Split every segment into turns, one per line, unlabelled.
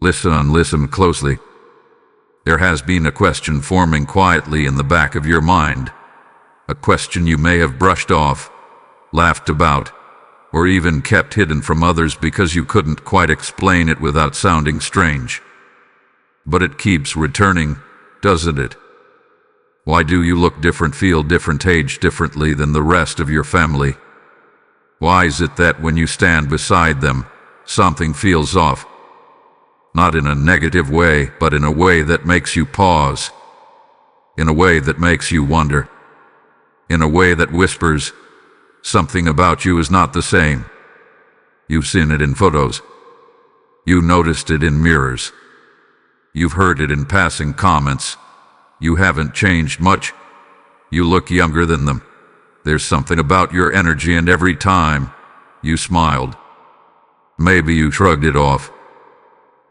Listen closely. There has been a question forming quietly in the back of your mind. A question you may have brushed off, laughed about, or even kept hidden from others because you couldn't quite explain it without sounding strange. But it keeps returning, doesn't it? Why do you look different, feel different, age differently than the rest of your family? Why is it that when you stand beside them, something feels off? Not in a negative way, but in a way that makes you pause. In a way that makes you wonder. In a way that whispers, something about you is not the same. You've seen it in photos. You noticed it in mirrors. You've heard it in passing comments. You haven't changed much. You look younger than them. There's something about your energy, and every time you smiled. Maybe you shrugged it off.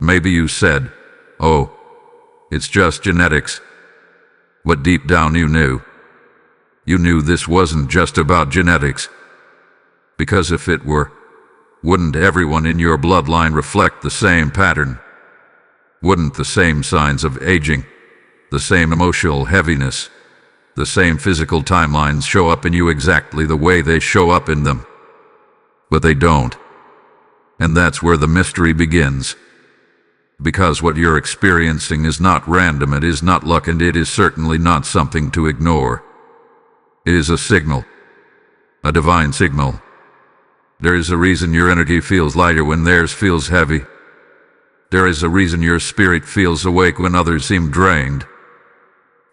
Maybe you said, "Oh, it's just genetics." But deep down you knew. You knew this wasn't just about genetics. Because if it were, wouldn't everyone in your bloodline reflect the same pattern? Wouldn't the same signs of aging, the same emotional heaviness, the same physical timelines show up in you exactly the way they show up in them? But they don't. And that's where the mystery begins. Because what you're experiencing is not random, it is not luck, and it is certainly not something to ignore. It is a signal. A divine signal. There is a reason your energy feels lighter when theirs feels heavy. There is a reason your spirit feels awake when others seem drained.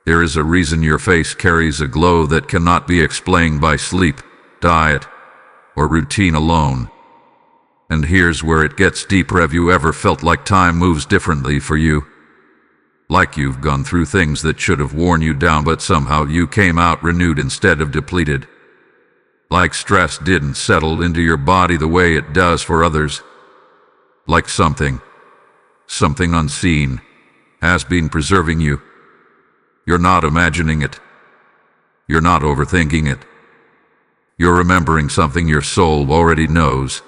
There is a reason your face carries a glow that cannot be explained by sleep, diet, or routine alone. And here's where it gets deeper. Have you ever felt like time moves differently for you? Like you've gone through things that should have worn you down, but somehow you came out renewed instead of depleted? Like stress didn't settle into your body the way it does for others? Like something unseen, has been preserving you? You're not imagining it. You're not overthinking it. You're remembering something your soul already knows.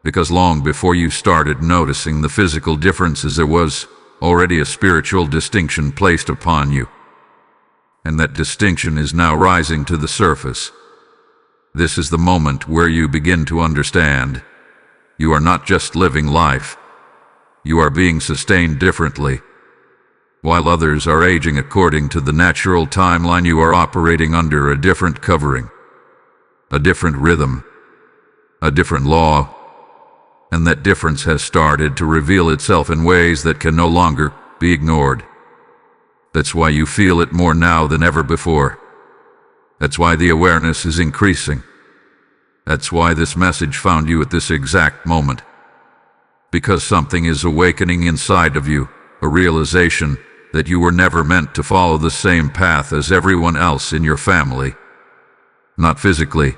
Because long before you started noticing the physical differences, there was already a spiritual distinction placed upon you. And that distinction is now rising to the surface. This is the moment where you begin to understand. You are not just living life. You are being sustained differently. While others are aging according to the natural timeline, you are operating under a different covering, a different rhythm, a different law. And that difference has started to reveal itself in ways that can no longer be ignored. That's why you feel it more now than ever before. That's why the awareness is increasing. That's why this message found you at this exact moment. Because something is awakening inside of you, a realization that you were never meant to follow the same path as everyone else in your family. Not physically,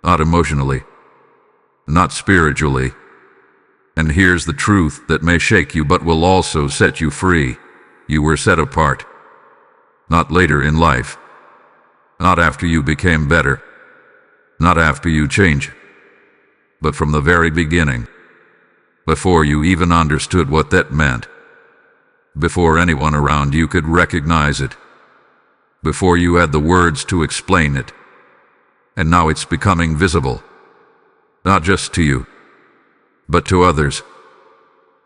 not emotionally, not spiritually. And here's the truth that may shake you but will also set you free. You were set apart. Not later in life. Not after you became better. Not after you changed. But from the very beginning. Before you even understood what that meant. Before anyone around you could recognize it. Before you had the words to explain it. And now it's becoming visible. Not just to you, but to others.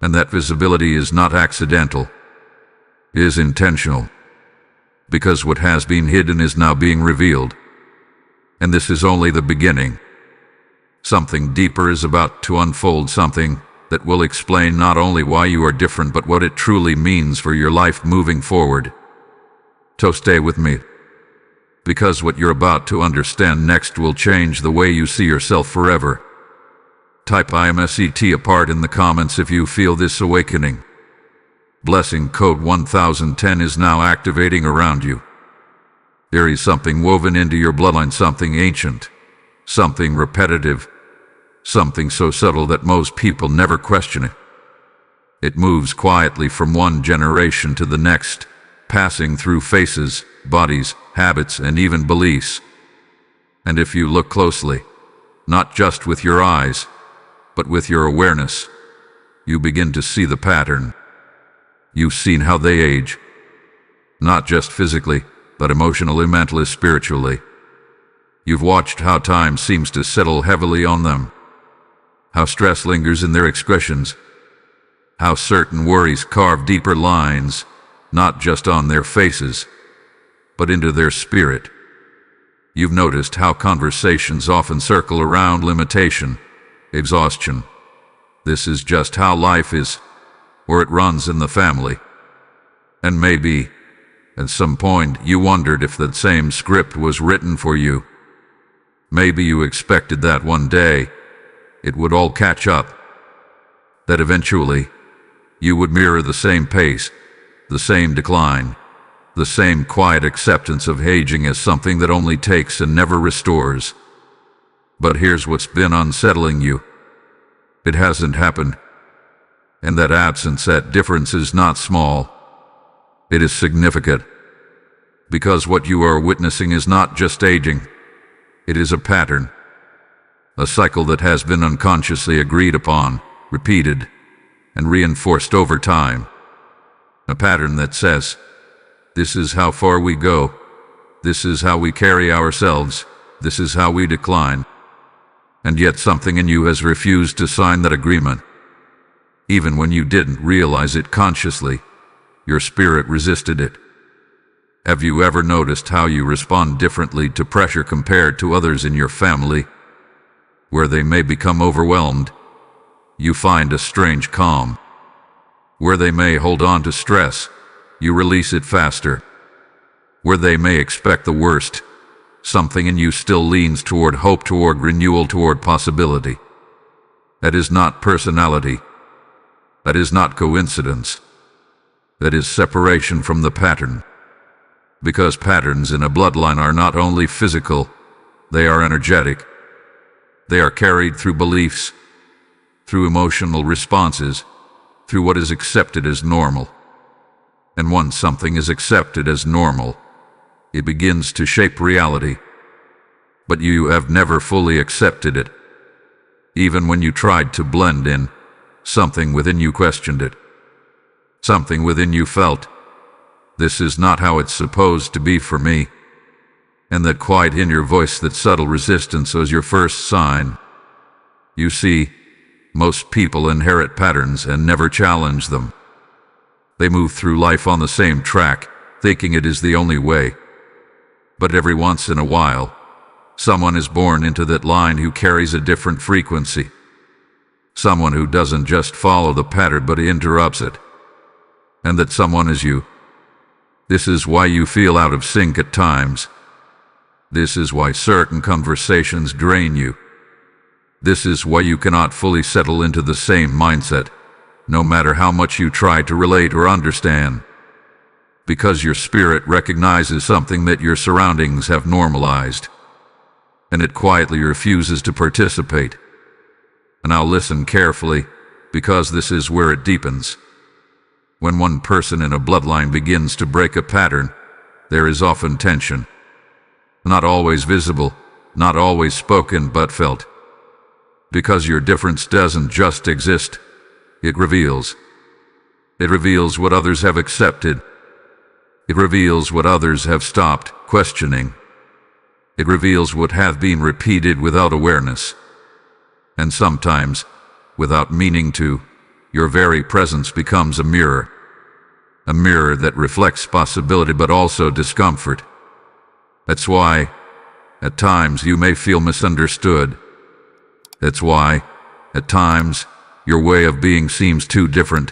And that visibility is not accidental. It is intentional. Because what has been hidden is now being revealed. And this is only the beginning. Something deeper is about to unfold, something that will explain not only why you are different, but what it truly means for your life moving forward. So stay with me. Because what you're about to understand next will change the way you see yourself forever. Type IMSET apart in the comments if you feel this awakening. Blessing code 1010 is now activating around you. There is something woven into your bloodline, something ancient, something repetitive, something so subtle that most people never question it. It moves quietly from one generation to the next, passing through faces, bodies, habits, and even beliefs. And if you look closely, not just with your eyes, but with your awareness, you begin to see the pattern. You've seen how they age, not just physically, but emotionally, mentally, spiritually. You've watched how time seems to settle heavily on them, how stress lingers in their expressions, how certain worries carve deeper lines, not just on their faces, but into their spirit. You've noticed how conversations often circle around limitation, exhaustion. This is just how life is, or it runs in the family. And maybe, at some point, you wondered if that same script was written for you. Maybe you expected that one day it would all catch up, that eventually you would mirror the same pace, the same decline, the same quiet acceptance of aging as something that only takes and never restores. But here's what's been unsettling you. It hasn't happened. And that absence, that difference is not small. It is significant. Because what you are witnessing is not just aging. It is a pattern. A cycle that has been unconsciously agreed upon, repeated, and reinforced over time. A pattern that says, this is how far we go. This is how we carry ourselves. This is how we decline. And yet something in you has refused to sign that agreement. Even when you didn't realize it consciously, your spirit resisted it. Have you ever noticed how you respond differently to pressure compared to others in your family? Where they may become overwhelmed, you find a strange calm. Where they may hold on to stress, you release it faster. Where they may expect the worst, something in you still leans toward hope, toward renewal, toward possibility. That is not personality. That is not coincidence. That is separation from the pattern. Because patterns in a bloodline are not only physical, they are energetic. They are carried through beliefs, through emotional responses, through what is accepted as normal. And once something is accepted as normal, it begins to shape reality. But you have never fully accepted it. Even when you tried to blend in, something within you questioned it. Something within you felt, this is not how it's supposed to be for me. And that quiet inner voice, that subtle resistance, was your first sign. You see, most people inherit patterns and never challenge them. They move through life on the same track, thinking it is the only way. But every once in a while, someone is born into that line who carries a different frequency. Someone who doesn't just follow the pattern but interrupts it. And that someone is you. This is why you feel out of sync at times. This is why certain conversations drain you. This is why you cannot fully settle into the same mindset, no matter how much you try to relate or understand. Because your spirit recognizes something that your surroundings have normalized, and it quietly refuses to participate. And now listen carefully, because this is where it deepens. When one person in a bloodline begins to break a pattern, there is often tension. Not always visible, not always spoken, but felt. Because your difference doesn't just exist, it reveals. It reveals what others have accepted. It reveals what others have stopped questioning. It reveals what have been repeated without awareness. And sometimes, without meaning to, your very presence becomes a mirror. A mirror that reflects possibility but also discomfort. That's why, at times, you may feel misunderstood. That's why, at times, your way of being seems too different,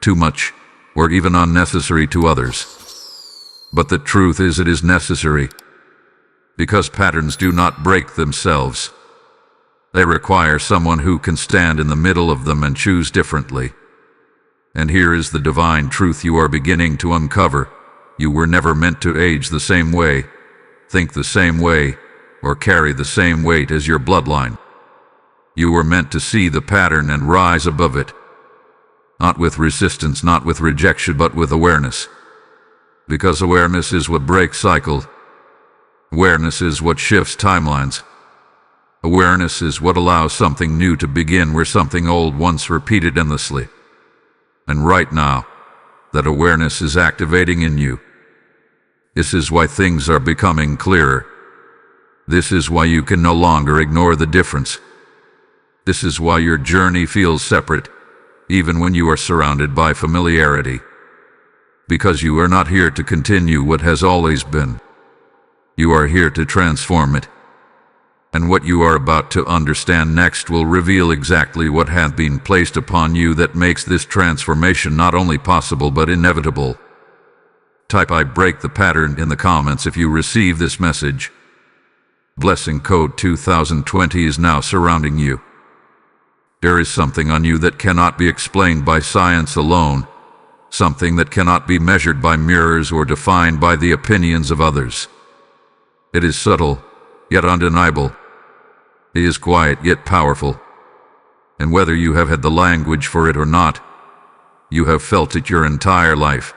too much, or even unnecessary to others. But the truth is, it is necessary. Because patterns do not break themselves. They require someone who can stand in the middle of them and choose differently. And here is the divine truth you are beginning to uncover. You were never meant to age the same way, think the same way, or carry the same weight as your bloodline. You were meant to see the pattern and rise above it. Not with resistance, not with rejection, but with awareness. Because awareness is what breaks cycles. Awareness is what shifts timelines. Awareness is what allows something new to begin where something old once repeated endlessly. And right now, that awareness is activating in you. This is why things are becoming clearer. This is why you can no longer ignore the difference. This is why your journey feels separate, even when you are surrounded by familiarity. Because you are not here to continue what has always been. You are here to transform it. And what you are about to understand next will reveal exactly what hath been placed upon you that makes this transformation not only possible but inevitable. Type "I break the pattern" in the comments if you receive this message. Blessing code 2020 is now surrounding you. There is something on you that cannot be explained by science alone, something that cannot be measured by mirrors or defined by the opinions of others. It is subtle, yet undeniable. It is quiet, yet powerful. And whether you have had the language for it or not, you have felt it your entire life.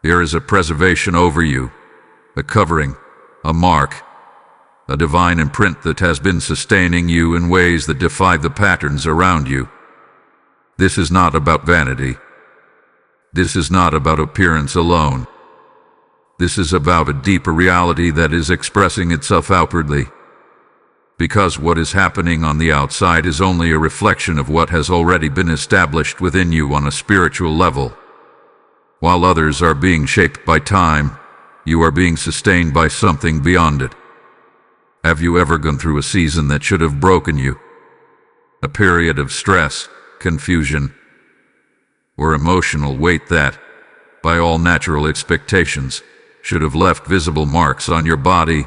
There is a preservation over you, a covering, a mark, a divine imprint that has been sustaining you in ways that defy the patterns around you. This is not about vanity. This is not about appearance alone. This is about a deeper reality that is expressing itself outwardly. Because what is happening on the outside is only a reflection of what has already been established within you on a spiritual level. While others are being shaped by time, you are being sustained by something beyond it. Have you ever gone through a season that should have broken you? A period of stress, confusion, or emotional weight that, by all natural expectations, should have left visible marks on your body,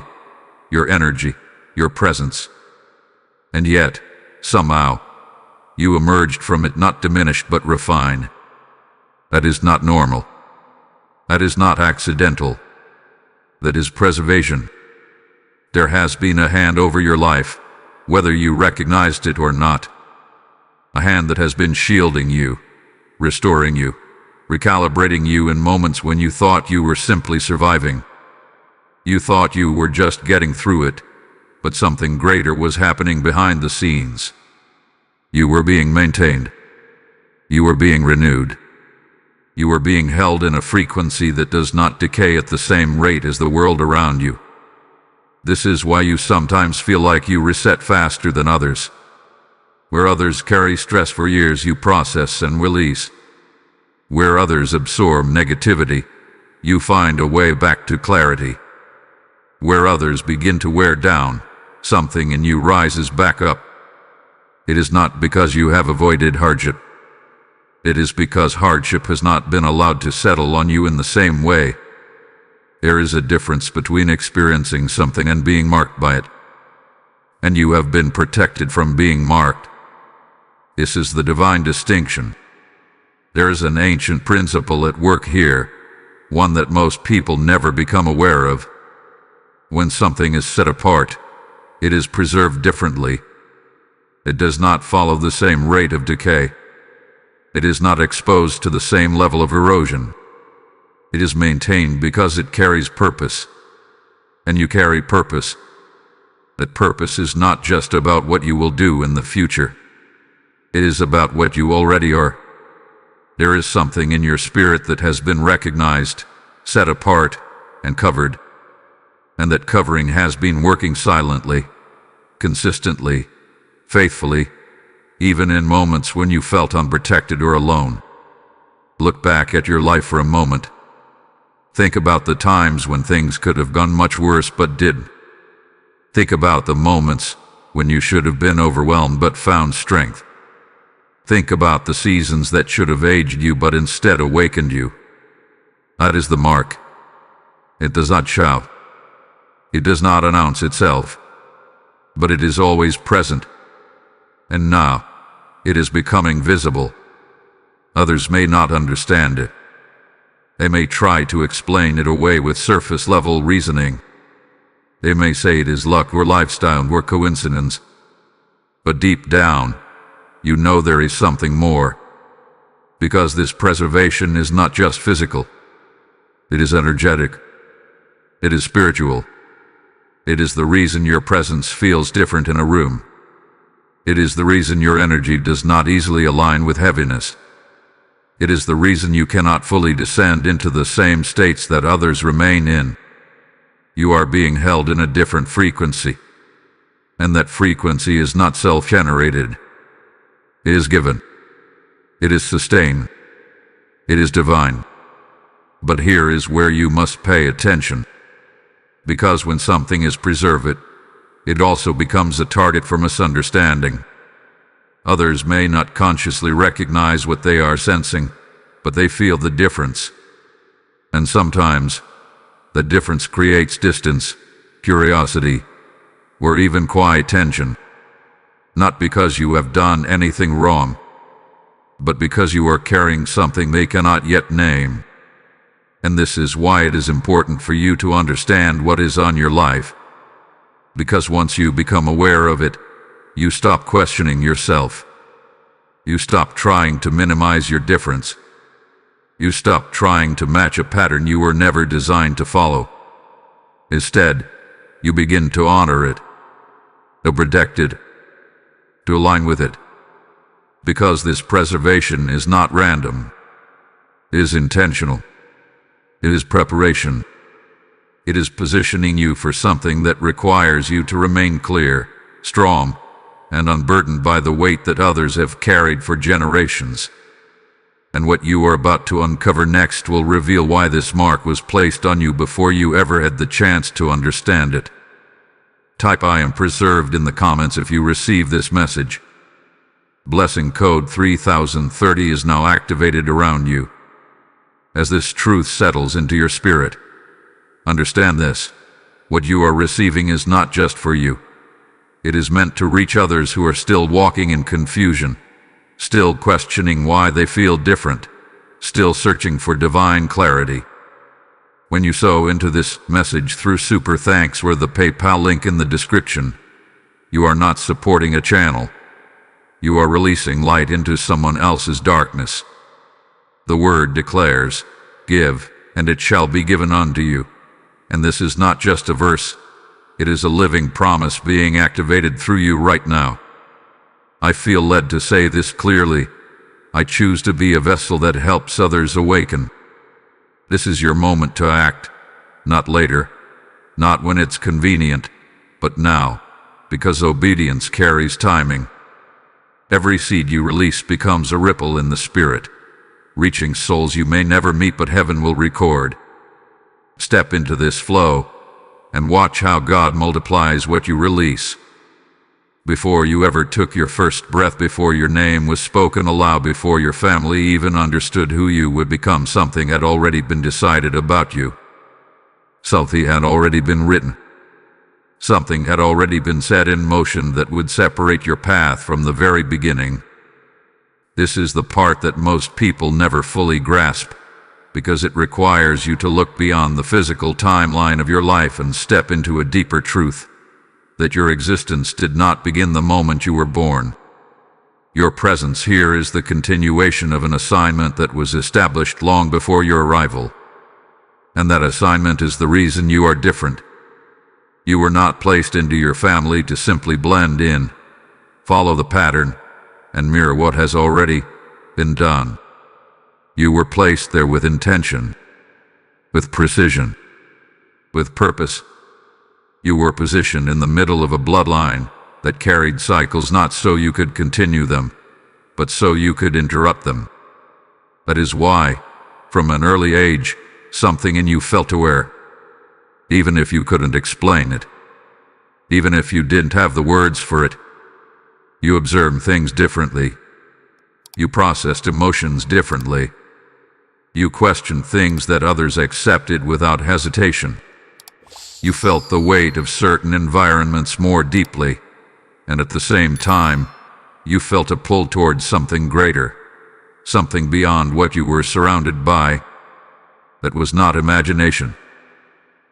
your energy, your presence. And yet, somehow, you emerged from it not diminished but refined. That is not normal. That is not accidental. That is preservation. There has been a hand over your life, whether you recognized it or not. A hand that has been shielding you, restoring you, recalibrating you in moments when you thought you were simply surviving. You thought you were just getting through it, but something greater was happening behind the scenes. You were being maintained. You were being renewed. You were being held in a frequency that does not decay at the same rate as the world around you. This is why you sometimes feel like you reset faster than others. Where others carry stress for years, you process and release. Where others absorb negativity, you find a way back to clarity. Where others begin to wear down, something in you rises back up. It is not because you have avoided hardship. It is because hardship has not been allowed to settle on you in the same way. There is a difference between experiencing something and being marked by it. And you have been protected from being marked. This is the divine distinction. There is an ancient principle at work here, one that most people never become aware of. When something is set apart, it is preserved differently. It does not follow the same rate of decay. It is not exposed to the same level of erosion. It is maintained because it carries purpose. And you carry purpose. That purpose is not just about what you will do in the future. It is about what you already are. There is something in your spirit that has been recognized, set apart, and covered. And that covering has been working silently, consistently, faithfully, even in moments when you felt unprotected or alone. Look back at your life for a moment. Think about the times when things could have gone much worse but didn't. Think about the moments when you should have been overwhelmed but found strength. Think about the seasons that should have aged you but instead awakened you. That is the mark. It does not shout. It does not announce itself. But it is always present. And now, it is becoming visible. Others may not understand it. They may try to explain it away with surface-level reasoning. They may say it is luck or lifestyle or coincidence. But deep down, you know there is something more. Because this preservation is not just physical. It is energetic. It is spiritual. It is the reason your presence feels different in a room. It is the reason your energy does not easily align with heaviness. It is the reason you cannot fully descend into the same states that others remain in. You are being held in a different frequency. And that frequency is not self-generated. It is given. It is sustained. It is divine. But here is where you must pay attention. Because when something is preserved, it also becomes a target for misunderstanding. Others may not consciously recognize what they are sensing, but they feel the difference. And sometimes, the difference creates distance, curiosity, or even quiet tension. Not because you have done anything wrong, but because you are carrying something they cannot yet name. And this is why it is important for you to understand what is on your life. Because once you become aware of it, you stop questioning yourself. You stop trying to minimize your difference. You stop trying to match a pattern you were never designed to follow. Instead, you begin to honor it, to protect it, to align with it. Because this preservation is not random. It is intentional. It is preparation. It is positioning you for something that requires you to remain clear, strong, and unburdened by the weight that others have carried for generations. And what you are about to uncover next will reveal why this mark was placed on you before you ever had the chance to understand it. Type "I am preserved" in the comments if you receive this message. Blessing code 3030 is now activated around you. As this truth settles into your spirit, understand this: what you are receiving is not just for you. It is meant to reach others who are still walking in confusion, still questioning why they feel different, still searching for divine clarity. When you sow into this message through Super Thanks or the PayPal link in the description, you are not supporting a channel. You are releasing light into someone else's darkness. The word declares, "Give, and it shall be given unto you." And this is not just a verse. It is a living promise being activated through you right now. I feel led to say this clearly. I choose to be a vessel that helps others awaken. This is your moment to act, not later, not when it's convenient, but now, because obedience carries timing. Every seed you release becomes a ripple in the spirit, reaching souls you may never meet but heaven will record. Step into this flow, and watch how God multiplies what you release. Before you ever took your first breath, before your name was spoken aloud, before your family even understood who you would become, something had already been decided about you. Something had already been written. Something had already been set in motion that would separate your path from the very beginning. This is the part that most people never fully grasp, because it requires you to look beyond the physical timeline of your life and step into a deeper truth, that your existence did not begin the moment you were born. Your presence here is the continuation of an assignment that was established long before your arrival. And that assignment is the reason you are different. You were not placed into your family to simply blend in, follow the pattern, and mirror what has already been done. You were placed there with intention, with precision, with purpose. You were positioned in the middle of a bloodline that carried cycles, not so you could continue them, but so you could interrupt them. That is why, from an early age, something in you felt aware, even if you couldn't explain it, even if you didn't have the words for it. You observed things differently. You processed emotions differently. You questioned things that others accepted without hesitation. You felt the weight of certain environments more deeply, and at the same time, you felt a pull towards something greater, something beyond what you were surrounded by. That was not imagination.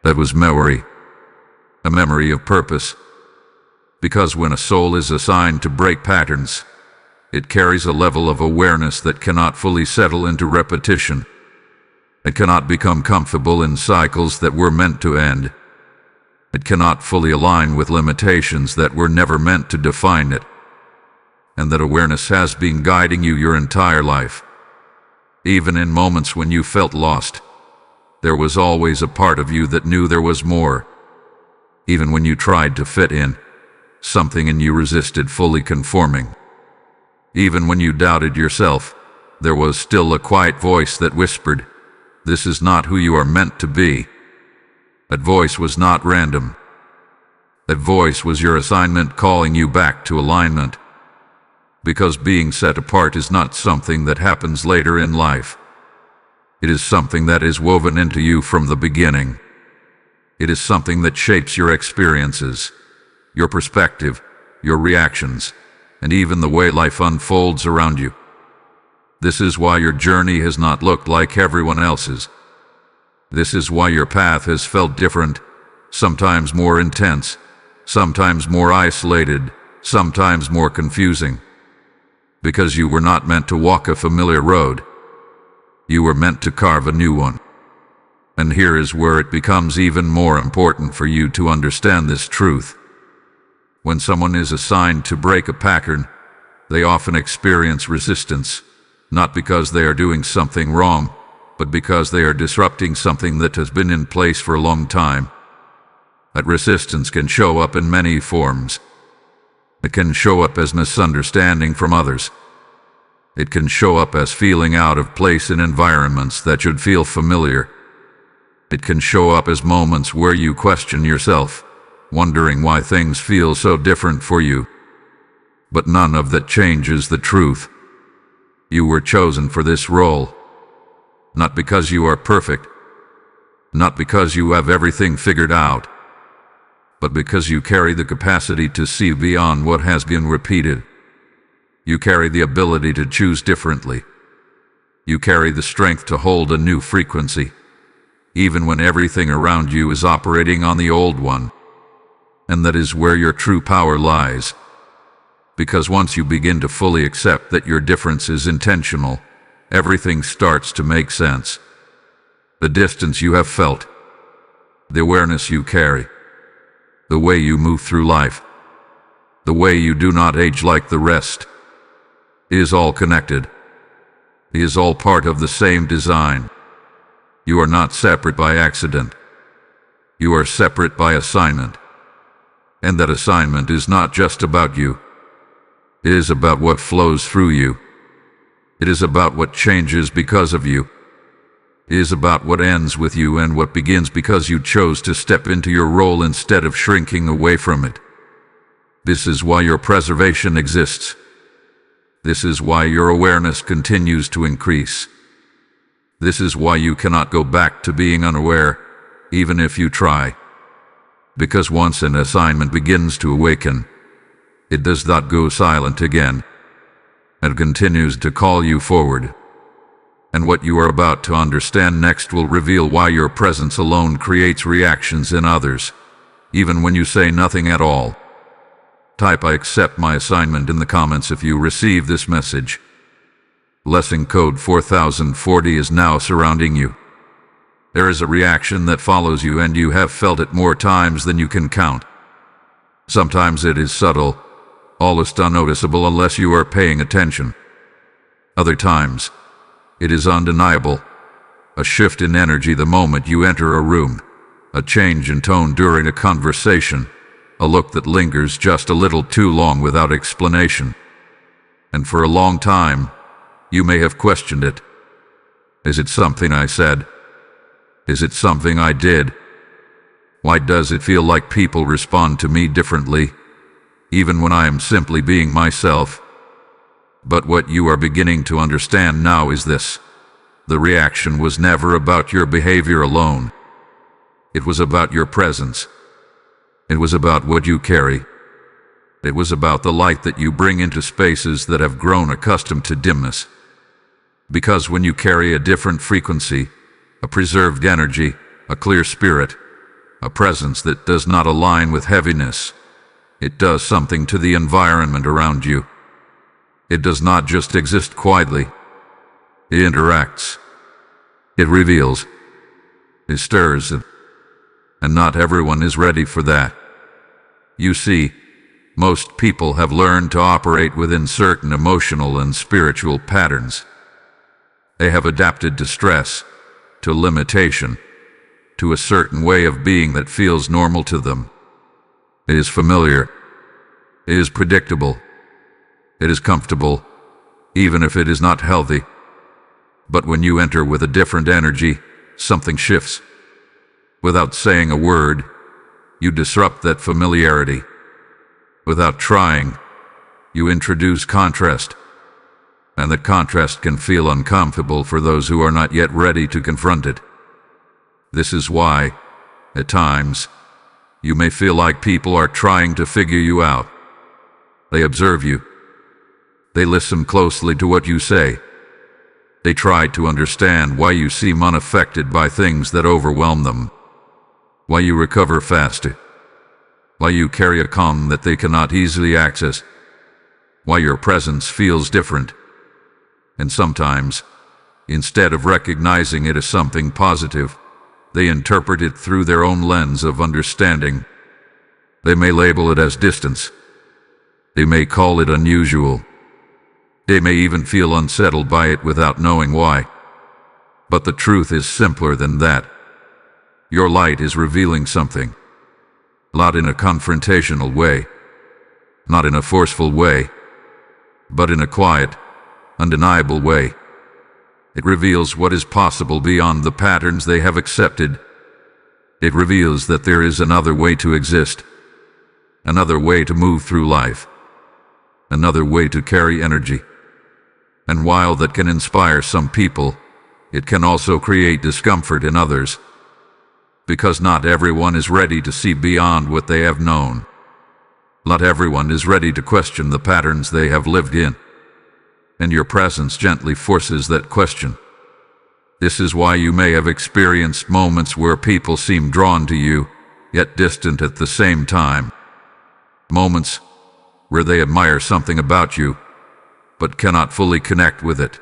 That was memory, a memory of purpose. Because when a soul is assigned to break patterns, it carries a level of awareness that cannot fully settle into repetition. It cannot become comfortable in cycles that were meant to end. It cannot fully align with limitations that were never meant to define it, and that awareness has been guiding you your entire life. Even in moments when you felt lost, there was always a part of you that knew there was more. Even when you tried to fit in, something in you resisted fully conforming. Even when you doubted yourself, there was still a quiet voice that whispered, "This is not who you are meant to be." That voice was not random. That voice was your assignment calling you back to alignment. Because being set apart is not something that happens later in life. It is something that is woven into you from the beginning. It is something that shapes your experiences, your perspective, your reactions, and even the way life unfolds around you. This is why your journey has not looked like everyone else's. This is why your path has felt different, sometimes more intense, sometimes more isolated, sometimes more confusing. Because you were not meant to walk a familiar road. You were meant to carve a new one. And here is where it becomes even more important for you to understand this truth. When someone is assigned to break a pattern, they often experience resistance, not because they are doing something wrong, but because they are disrupting something that has been in place for a long time. That resistance can show up in many forms. It can show up as misunderstanding from others. It can show up as feeling out of place in environments that should feel familiar. It can show up as moments where you question yourself, wondering why things feel so different for you. But none of that changes the truth. You were chosen for this role. Not because you are perfect, not because you have everything figured out, but because you carry the capacity to see beyond what has been repeated. You carry the ability to choose differently. You carry the strength to hold a new frequency, even when everything around you is operating on the old one. And that is where your true power lies. Because once you begin to fully accept that your difference is intentional, everything starts to make sense. The distance you have felt, the awareness you carry, the way you move through life, the way you do not age like the rest, is all connected. It is all part of the same design. You are not separate by accident. You are separate by assignment. And that assignment is not just about you. It is about what flows through you. It is about what changes because of you. It is about what ends with you and what begins because you chose to step into your role instead of shrinking away from it. This is why your preservation exists. This is why your awareness continues to increase. This is why you cannot go back to being unaware, even if you try. Because once an assignment begins to awaken, it does not go silent again. It continues to call you forward. And what you are about to understand next will reveal why your presence alone creates reactions in others, even when you say nothing at all. Type "I accept my assignment" in the comments if you receive this message. Blessing code 4040 is now surrounding you. There is a reaction that follows you, and you have felt it more times than you can count. Sometimes it is subtle, almost unnoticeable unless you are paying attention. Other times, it is undeniable. A shift in energy the moment you enter a room, a change in tone during a conversation, a look that lingers just a little too long without explanation. And for a long time, you may have questioned it. Is it something I said? Is it something I did? Why does it feel like people respond to me differently, even when I am simply being myself? But what you are beginning to understand now is this. The reaction was never about your behavior alone. It was about your presence. It was about what you carry. It was about the light that you bring into spaces that have grown accustomed to dimness. Because when you carry a different frequency, a preserved energy, a clear spirit, a presence that does not align with heaviness, it does something to the environment around you. It does not just exist quietly. It interacts. It reveals. It stirs. and not everyone is ready for that. You see, most people have learned to operate within certain emotional and spiritual patterns. They have adapted to stress, to limitation, to a certain way of being that feels normal to them. It is familiar. It is predictable. It is comfortable, even if it is not healthy. But when you enter with a different energy, something shifts. Without saying a word, you disrupt that familiarity. Without trying, you introduce contrast. And that contrast can feel uncomfortable for those who are not yet ready to confront it. This is why, at times, you may feel like people are trying to figure you out. They observe you. They listen closely to what you say. They try to understand why you seem unaffected by things that overwhelm them, why you recover faster, why you carry a calm that they cannot easily access, why your presence feels different. And sometimes, instead of recognizing it as something positive, they interpret it through their own lens of understanding. They may label it as distance. They may call it unusual. They may even feel unsettled by it without knowing why. But the truth is simpler than that. Your light is revealing something. Not in a confrontational way, not in a forceful way, but in a quiet, undeniable way. It reveals what is possible beyond the patterns they have accepted. It reveals that there is another way to exist, another way to move through life, another way to carry energy. And while that can inspire some people, it can also create discomfort in others, because not everyone is ready to see beyond what they have known. Not everyone is ready to question the patterns they have lived in, and your presence gently forces that question. This is why you may have experienced moments where people seem drawn to you, yet distant at the same time. Moments where they admire something about you, but cannot fully connect with it.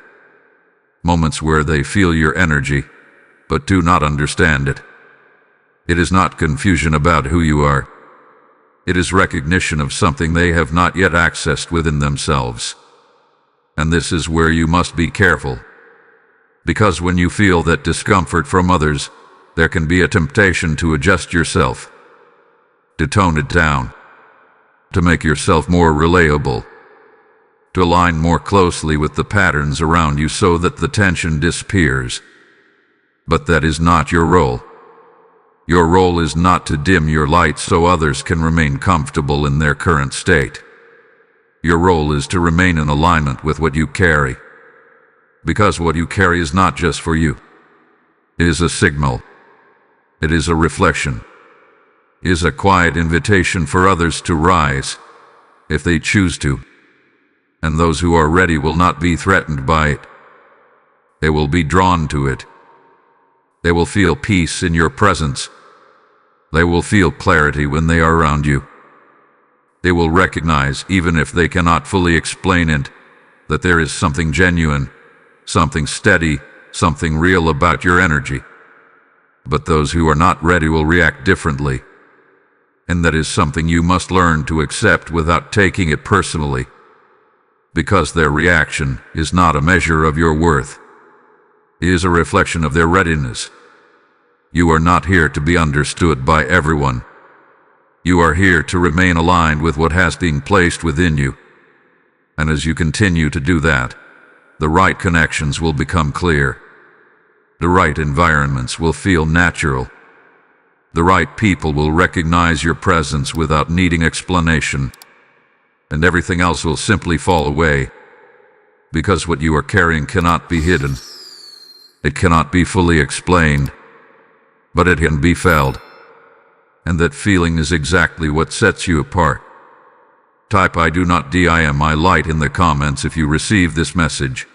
Moments where they feel your energy, but do not understand it. It is not confusion about who you are. It is recognition of something they have not yet accessed within themselves. And this is where you must be careful. Because when you feel that discomfort from others, there can be a temptation to adjust yourself, to tone it down, to make yourself more relatable, to align more closely with the patterns around you so that the tension disappears. But that is not your role. Your role is not to dim your light so others can remain comfortable in their current state. Your role is to remain in alignment with what you carry. Because what you carry is not just for you. It is a signal. It is a reflection. It is a quiet invitation for others to rise, if they choose to. And those who are ready will not be threatened by it. They will be drawn to it. They will feel peace in your presence. They will feel clarity when they are around you. They will recognize, even if they cannot fully explain it, that there is something genuine, something steady, something real about your energy. But those who are not ready will react differently. And that is something you must learn to accept without taking it personally. Because their reaction is not a measure of your worth. It is a reflection of their readiness. You are not here to be understood by everyone. You are here to remain aligned with what has been placed within you. And as you continue to do that, the right connections will become clear. The right environments will feel natural. The right people will recognize your presence without needing explanation. And everything else will simply fall away. Because what you are carrying cannot be hidden. It cannot be fully explained. But it can be felt. And that feeling is exactly what sets you apart. Type I do not dim my light in the comments if you receive this message.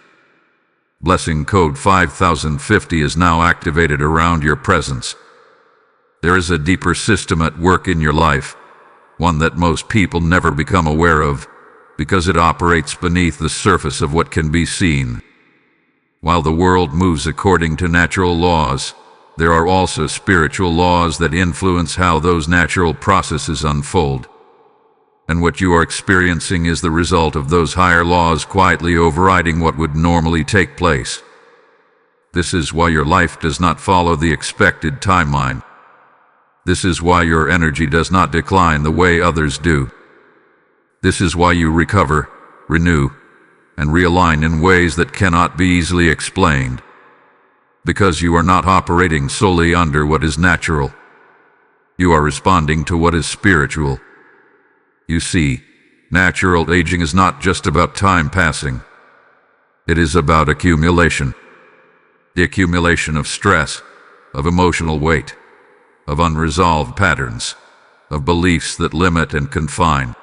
Blessing code 5050 is now activated around your presence. There is a deeper system at work in your life, one that most people never become aware of, because it operates beneath the surface of what can be seen. While the world moves according to natural laws, there are also spiritual laws that influence how those natural processes unfold. And what you are experiencing is the result of those higher laws quietly overriding what would normally take place. This is why your life does not follow the expected timeline. This is why your energy does not decline the way others do. This is why you recover, renew, and realign in ways that cannot be easily explained. Because you are not operating solely under what is natural. You are responding to what is spiritual. You see, natural aging is not just about time passing. It is about accumulation. The accumulation of stress, of emotional weight, of unresolved patterns, of beliefs that limit and confine.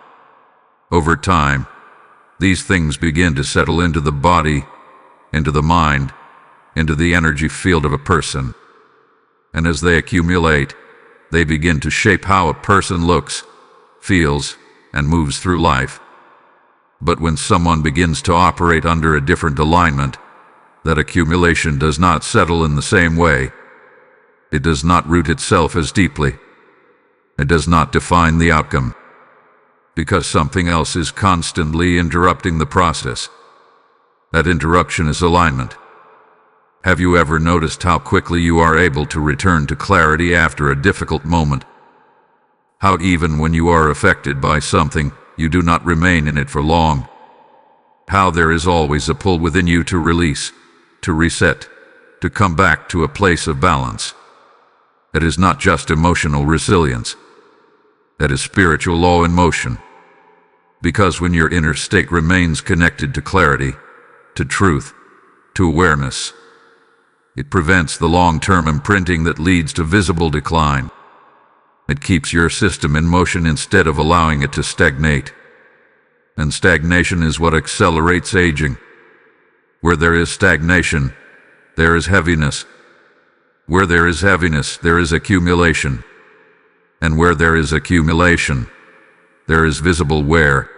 Over time, these things begin to settle into the body, into the mind, into the energy field of a person. And as they accumulate, they begin to shape how a person looks, feels, and moves through life. But when someone begins to operate under a different alignment, that accumulation does not settle in the same way. It does not root itself as deeply. It does not define the outcome. Because something else is constantly interrupting the process. That interruption is alignment. Have you ever noticed how quickly you are able to return to clarity after a difficult moment? How even when you are affected by something, you do not remain in it for long. How there is always a pull within you to release, to reset, to come back to a place of balance. It is not just emotional resilience. That is spiritual law in motion. Because when your inner state remains connected to clarity, to truth, to awareness, it prevents the long-term imprinting that leads to visible decline. It keeps your system in motion instead of allowing it to stagnate. And stagnation is what accelerates aging. Where there is stagnation, there is heaviness. Where there is heaviness, there is accumulation. And where there is accumulation, there is visible wear.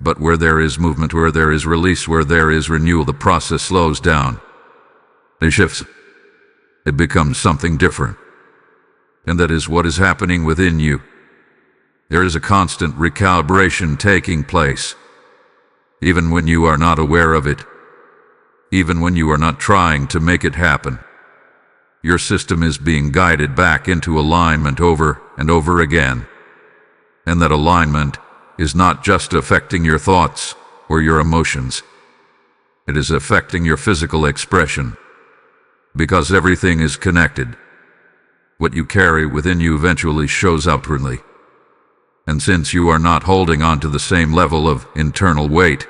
But where there is movement, where there is release, where there is renewal, the process slows down. It shifts. It becomes something different. And that is what is happening within you. There is a constant recalibration taking place. Even when you are not aware of it. Even when you are not trying to make it happen. Your system is being guided back into alignment over and over again. And that alignment is not just affecting your thoughts or your emotions. It is affecting your physical expression. Because everything is connected. What you carry within you eventually shows outwardly. And since you are not holding on to the same level of internal weight,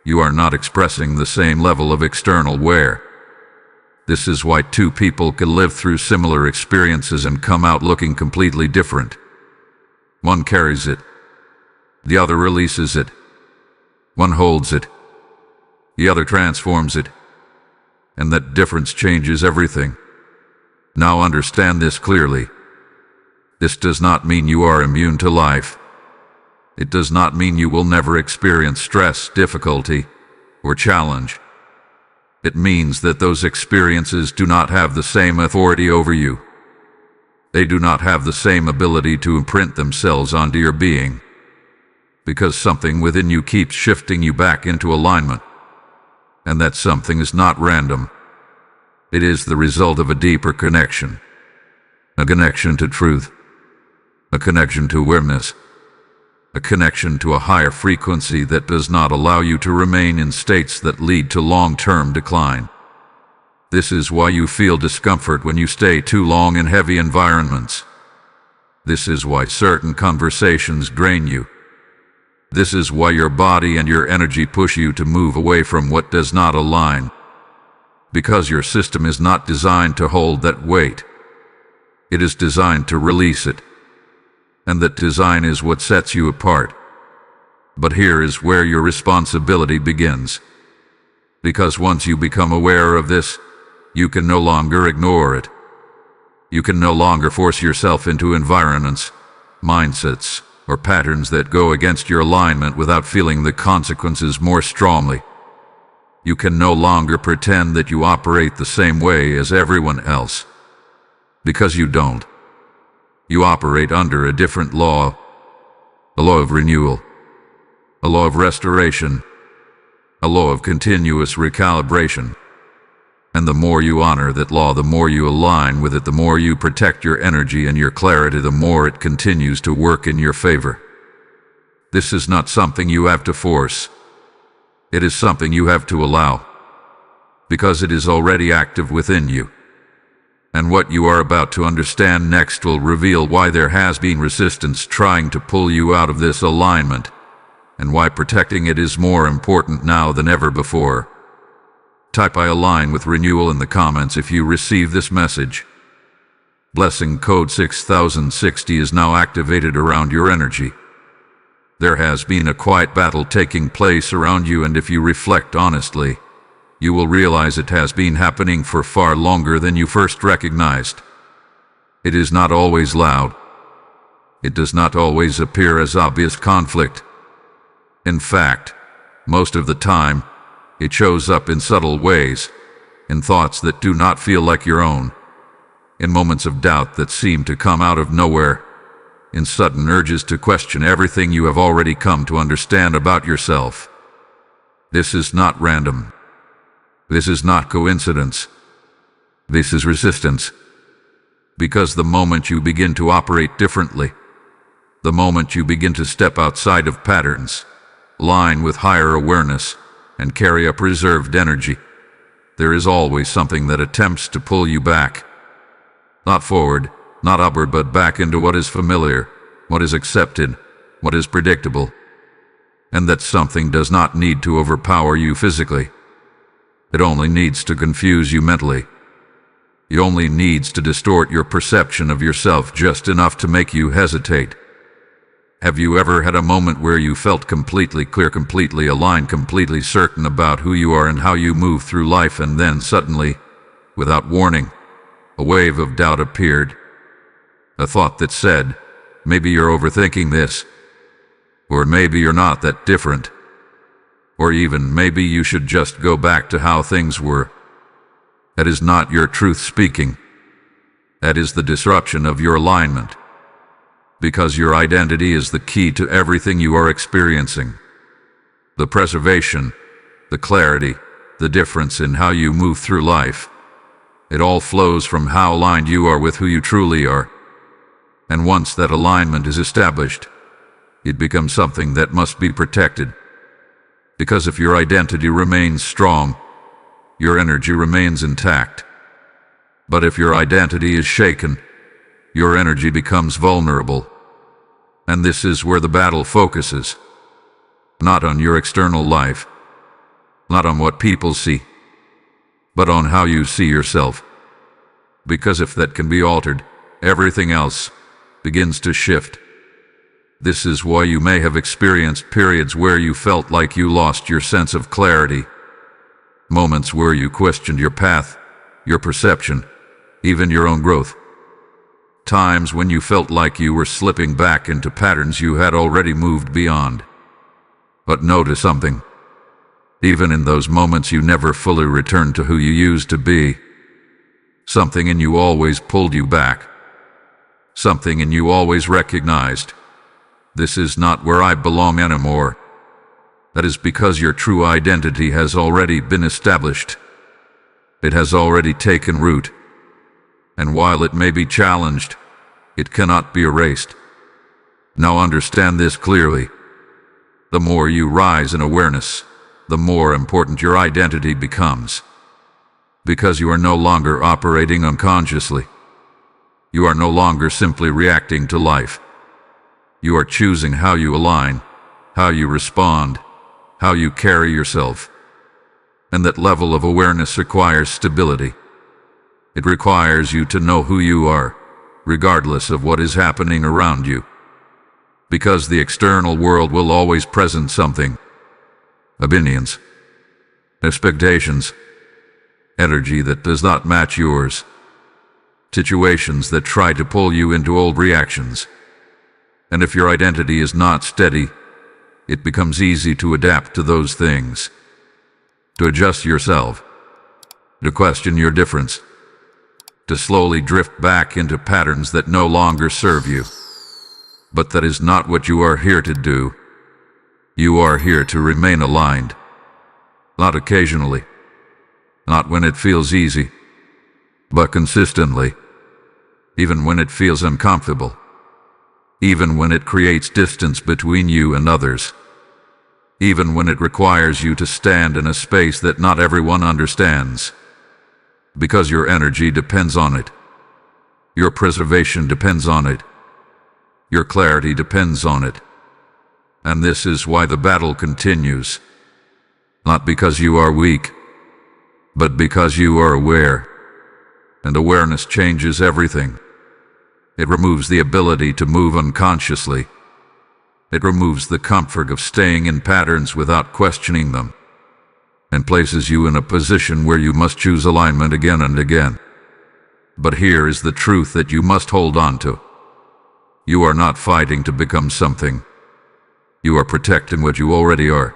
you are not expressing the same level of external wear. This is why two people can live through similar experiences and come out looking completely different. One carries it. The other releases it. One holds it. The other transforms it. And that difference changes everything. Now understand this clearly. This does not mean you are immune to life. It does not mean you will never experience stress, difficulty, or challenge. It means that those experiences do not have the same authority over you. They do not have the same ability to imprint themselves onto your being. Because something within you keeps shifting you back into alignment. And that something is not random. It is the result of a deeper connection. A connection to truth. A connection to awareness. A connection to a higher frequency that does not allow you to remain in states that lead to long-term decline. This is why you feel discomfort when you stay too long in heavy environments. This is why certain conversations drain you. This is why your body and your energy push you to move away from what does not align. Because your system is not designed to hold that weight. It is designed to release it. And that design is what sets you apart. But here is where your responsibility begins. Because once you become aware of this, you can no longer ignore it. You can no longer force yourself into environments, mindsets, or patterns that go against your alignment without feeling the consequences more strongly. You can no longer pretend that you operate the same way as everyone else. Because you don't. You operate under a different law, a law of renewal, a law of restoration, a law of continuous recalibration. And the more you honor that law, the more you align with it, the more you protect your energy and your clarity, the more it continues to work in your favor. This is not something you have to force. It is something you have to allow, because it is already active within you. And what you are about to understand next will reveal why there has been resistance trying to pull you out of this alignment, and why protecting it is more important now than ever before. Type "I align with renewal" in the comments if you receive this message. Blessing code 6060 is now activated around your energy. There has been a quiet battle taking place around you, and if you reflect honestly, you will realize it has been happening for far longer than you first recognized. It is not always loud. It does not always appear as obvious conflict. In fact, most of the time, it shows up in subtle ways, in thoughts that do not feel like your own, in moments of doubt that seem to come out of nowhere, in sudden urges to question everything you have already come to understand about yourself. This is not random. This is not coincidence. This is resistance. Because the moment you begin to operate differently, the moment you begin to step outside of patterns, align with higher awareness, and carry a preserved energy, there is always something that attempts to pull you back. Not forward, not upward, but back into what is familiar, what is accepted, what is predictable. And that something does not need to overpower you physically. It only needs to confuse you mentally. It only needs to distort your perception of yourself just enough to make you hesitate. Have you ever had a moment where you felt completely clear, completely aligned, completely certain about who you are and how you move through life, and then suddenly, without warning, a wave of doubt appeared? A thought that said, maybe you're overthinking this, or maybe you're not that different, or even maybe you should just go back to how things were. That is not your truth speaking. That is the disruption of your alignment. Because your identity is the key to everything you are experiencing. The preservation, the clarity, the difference in how you move through life. It all flows from how aligned you are with who you truly are. And once that alignment is established, it becomes something that must be protected. Because if your identity remains strong, your energy remains intact. But if your identity is shaken, your energy becomes vulnerable. And this is where the battle focuses. Not on your external life, not on what people see, but on how you see yourself. Because if that can be altered, everything else begins to shift. This is why you may have experienced periods where you felt like you lost your sense of clarity. Moments where you questioned your path, your perception, even your own growth. Times when you felt like you were slipping back into patterns you had already moved beyond. But notice something. Even in those moments you never fully returned to who you used to be. Something in you always pulled you back. Something in you always recognized, this is not where I belong anymore. That is because your true identity has already been established. It has already taken root. And while it may be challenged, it cannot be erased. Now understand this clearly. The more you rise in awareness, the more important your identity becomes. Because you are no longer operating unconsciously. You are no longer simply reacting to life. You are choosing how you align, how you respond, how you carry yourself. And that level of awareness requires stability. It requires you to know who you are, regardless of what is happening around you. Because the external world will always present something. Opinions, expectations, energy that does not match yours. Situations that try to pull you into old reactions. And if your identity is not steady, it becomes easy to adapt to those things. To adjust yourself. To question your difference. to slowly drift back into patterns that no longer serve you. But that is not what you are here to do. You are here to remain aligned. Not occasionally, not when it feels easy, but consistently, even when it feels uncomfortable, even when it creates distance between you and others, even when it requires you to stand in a space that not everyone understands, because your energy depends on it, your preservation depends on it, your clarity depends on it. And this is why the battle continues, not because you are weak, but because you are aware, and awareness changes everything. It removes the ability to move unconsciously. It removes the comfort of staying in patterns without questioning them, and places you in a position where you must choose alignment again and again. But here is the truth that you must hold on to. You are not fighting to become something. You are protecting what you already are.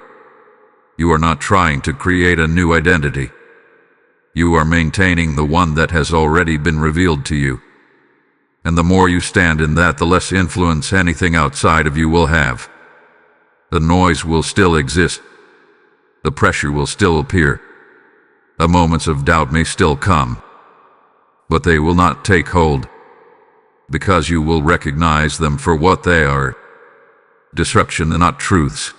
You are not trying to create a new identity. You are maintaining the one that has already been revealed to you. And the more you stand in that, the less influence anything outside of you will have. The noise will still exist. The pressure will still appear. The moments of doubt may still come. But they will not take hold, because you will recognize them for what they are. Disruption and not truths.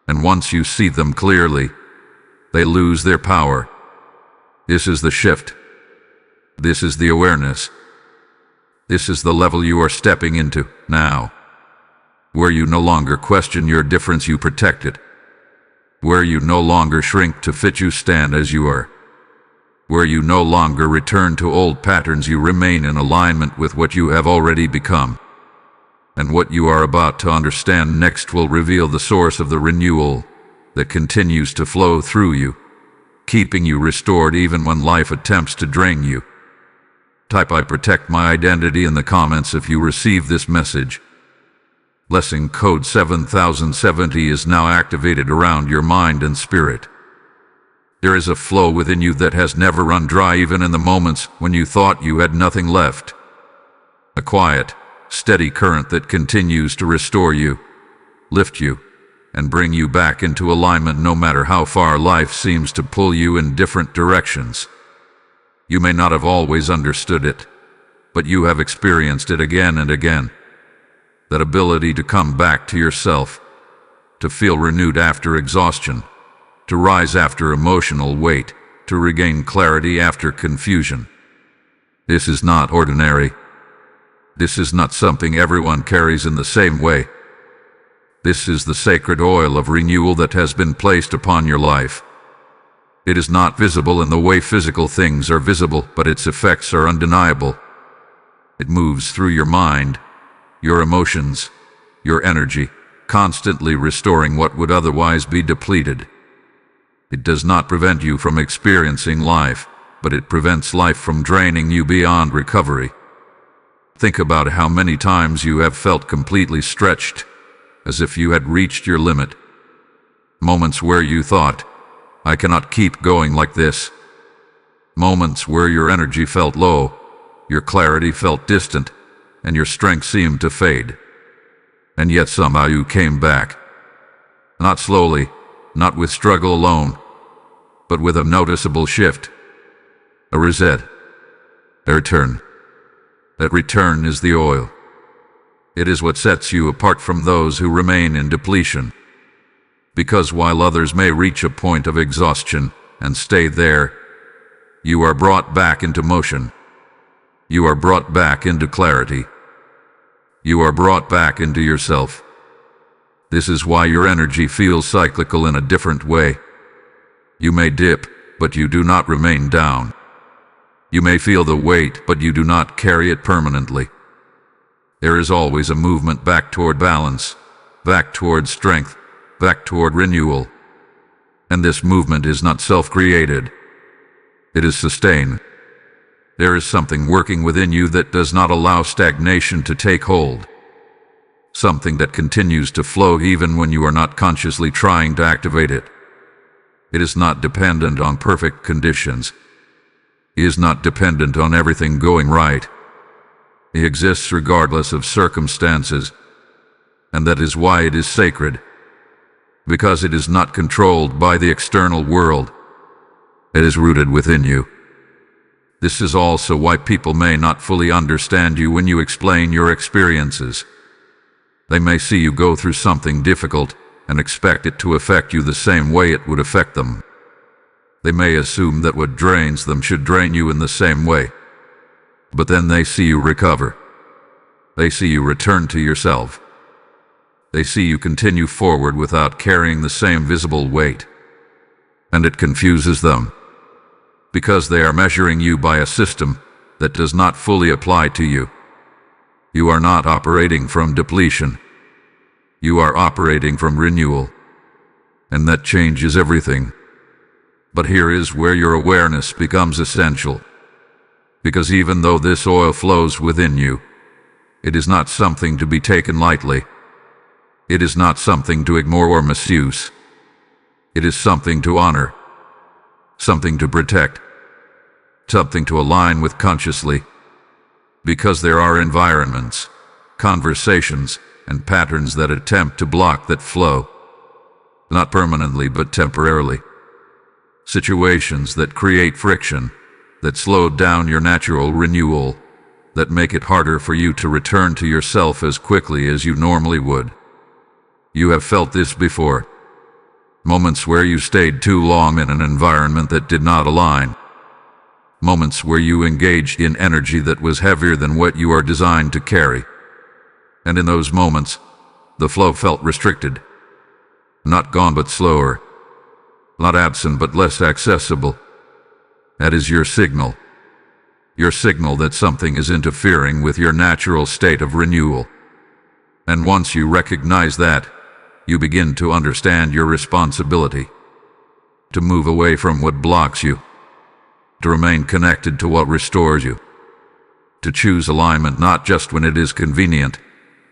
And once you see them clearly, they lose their power. This is the shift. This is the awareness. This is the level you are stepping into now, where you no longer question your difference, you protect it. Where you no longer shrink to fit, you stand as you are. Where you no longer return to old patterns, you remain in alignment with what you have already become. And what you are about to understand next will reveal the source of the renewal that continues to flow through you, keeping you restored even when life attempts to drain you. Type "I protect my identity" in the comments if you receive this message. Blessing code 7070 is now activated around your mind and spirit. There is a flow within you that has never run dry, even in the moments when you thought you had nothing left. A quiet, steady current that continues to restore you, lift you, and bring you back into alignment no matter how far life seems to pull you in different directions. You may not have always understood it, but you have experienced it again and again. That ability to come back to yourself, to feel renewed after exhaustion, to rise after emotional weight, to regain clarity after confusion. This is not ordinary. This is not something everyone carries in the same way. This is the sacred oil of renewal that has been placed upon your life. It is not visible in the way physical things are visible, but its effects are undeniable. It moves through your mind, your emotions, your energy, constantly restoring what would otherwise be depleted. It does not prevent you from experiencing life, but it prevents life from draining you beyond recovery. Think about how many times you have felt completely stretched, as if you had reached your limit. Moments where you thought, "I cannot keep going like this." Moments where your energy felt low, your clarity felt distant, and your strength seemed to fade. And yet somehow you came back. Not slowly, not with struggle alone, but with a noticeable shift. A reset. A return. That return is the oil. It is what sets you apart from those who remain in depletion. Because while others may reach a point of exhaustion and stay there, you are brought back into motion. You are brought back into clarity. You are brought back into yourself. This is why your energy feels cyclical in a different way. You may dip, but you do not remain down. You may feel the weight, but you do not carry it permanently. There is always a movement back toward balance, back toward strength, back toward renewal. And this movement is not self-created. It is sustained. There is something working within you that does not allow stagnation to take hold. Something that continues to flow even when you are not consciously trying to activate it. It is not dependent on perfect conditions. He is not dependent on everything going right. He exists regardless of circumstances, and that is why it is sacred, because it is not controlled by the external world. It is rooted within you. This is also why people may not fully understand you when you explain your experiences. They may see you go through something difficult and expect it to affect you the same way it would affect them. They may assume that what drains them should drain you in the same way. But then they see you recover. They see you return to yourself. They see you continue forward without carrying the same visible weight. And it confuses them, because they are measuring you by a system that does not fully apply to you. You are not operating from depletion. You are operating from renewal. And that changes everything. But here is where your awareness becomes essential. Because even though this oil flows within you, it is not something to be taken lightly. It is not something to ignore or misuse. It is something to honor, something to protect, something to align with consciously. Because there are environments, conversations, and patterns that attempt to block that flow. Not permanently, but temporarily. Situations that create friction, that slow down your natural renewal, that make it harder for you to return to yourself as quickly as you normally would. You have felt this before. Moments where you stayed too long in an environment that did not align. Moments where you engaged in energy that was heavier than what you are designed to carry. And in those moments, the flow felt restricted. Not gone but slower. Not absent but less accessible. That is your signal. Your signal that something is interfering with your natural state of renewal. And once you recognize that, you begin to understand your responsibility. To move away from what blocks you. To remain connected to what restores you. To choose alignment not just when it is convenient,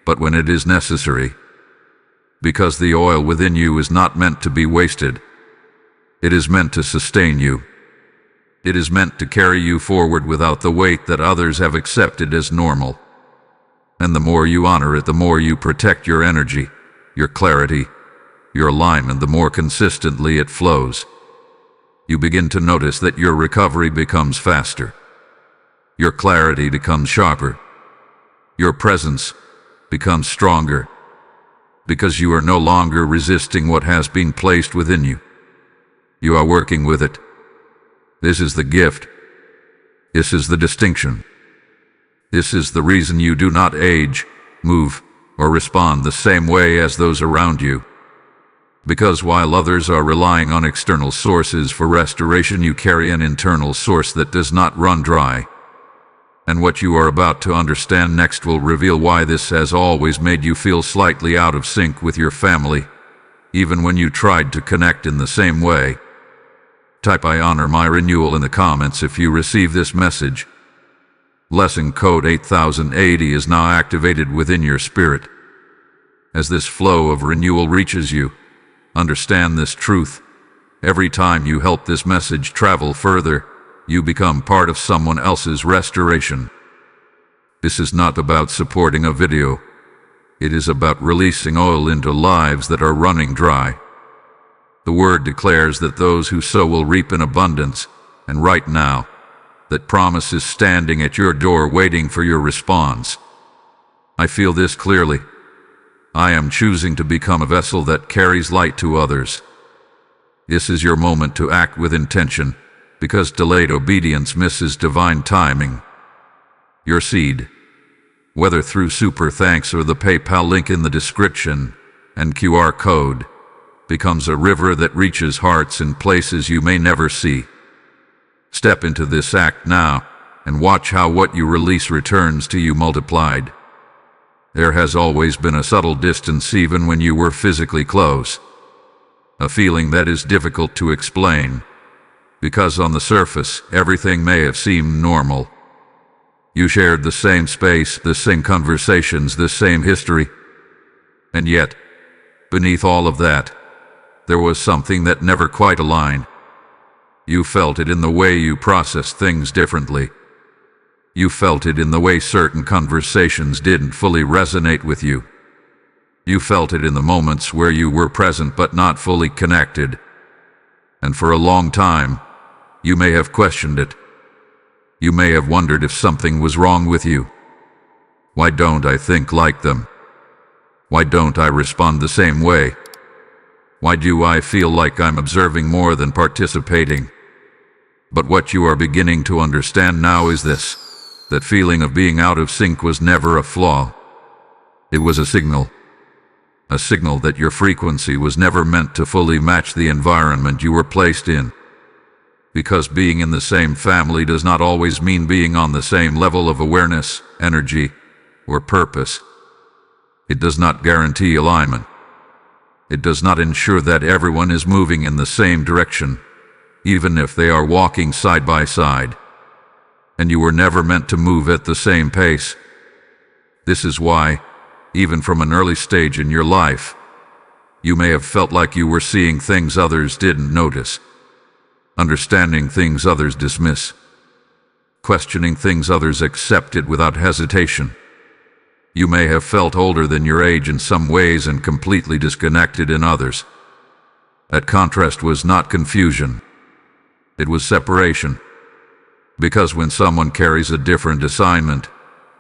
but when it is necessary. Because the oil within you is not meant to be wasted. It is meant to sustain you. It is meant to carry you forward without the weight that others have accepted as normal. And the more you honor it, the more you protect your energy, your clarity, your alignment, the more consistently it flows. You begin to notice that your recovery becomes faster. Your clarity becomes sharper. Your presence becomes stronger. Because you are no longer resisting what has been placed within you. You are working with it. This is the gift. This is the distinction. This is the reason you do not age, move, or respond the same way as those around you. Because while others are relying on external sources for restoration, you carry an internal source that does not run dry. And what you are about to understand next will reveal why this has always made you feel slightly out of sync with your family, even when you tried to connect in the same way. Type "I honor my renewal" in the comments if you receive this message. Lesson code 8080 is now activated within your spirit. As this flow of renewal reaches you, understand this truth. Every time you help this message travel further, you become part of someone else's restoration. This is not about supporting a video. It is about releasing oil into lives that are running dry. The word declares that those who sow will reap in abundance, and right now, that promise is standing at your door waiting for your response. I feel this clearly. I am choosing to become a vessel that carries light to others. This is your moment to act with intention, because delayed obedience misses divine timing. Your seed, whether through super thanks or the PayPal link in the description and QR code, becomes a river that reaches hearts in places you may never see. Step into this act now and watch how what you release returns to you multiplied. There has always been a subtle distance even when you were physically close. A feeling that is difficult to explain, because on the surface everything may have seemed normal. You shared the same space, the same conversations, the same history. And yet, beneath all of that, there was something that never quite aligned. You felt it in the way you processed things differently. You felt it in the way certain conversations didn't fully resonate with you. You felt it in the moments where you were present but not fully connected. And for a long time, you may have questioned it. You may have wondered if something was wrong with you. Why don't I think like them? Why don't I respond the same way? Why do I feel like I'm observing more than participating? But what you are beginning to understand now is this: that feeling of being out of sync was never a flaw. It was a signal that your frequency was never meant to fully match the environment you were placed in. Because being in the same family does not always mean being on the same level of awareness, energy, or purpose. It does not guarantee alignment. It does not ensure that everyone is moving in the same direction, even if they are walking side by side. And you were never meant to move at the same pace. This is why, even from an early stage in your life, you may have felt like you were seeing things others didn't notice, understanding things others dismiss, questioning things others accepted without hesitation. You may have felt older than your age in some ways and completely disconnected in others. That contrast was not confusion. It was separation. Because when someone carries a different assignment,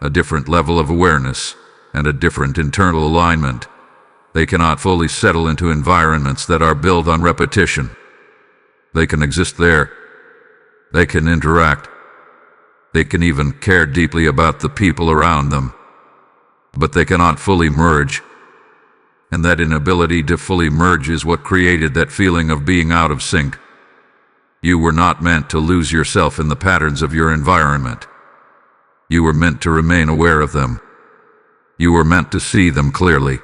a different level of awareness, and a different internal alignment, they cannot fully settle into environments that are built on repetition. They can exist there. They can interact. They can even care deeply about the people around them. But they cannot fully merge. And that inability to fully merge is what created that feeling of being out of sync. You were not meant to lose yourself in the patterns of your environment. You were meant to remain aware of them. You were meant to see them clearly.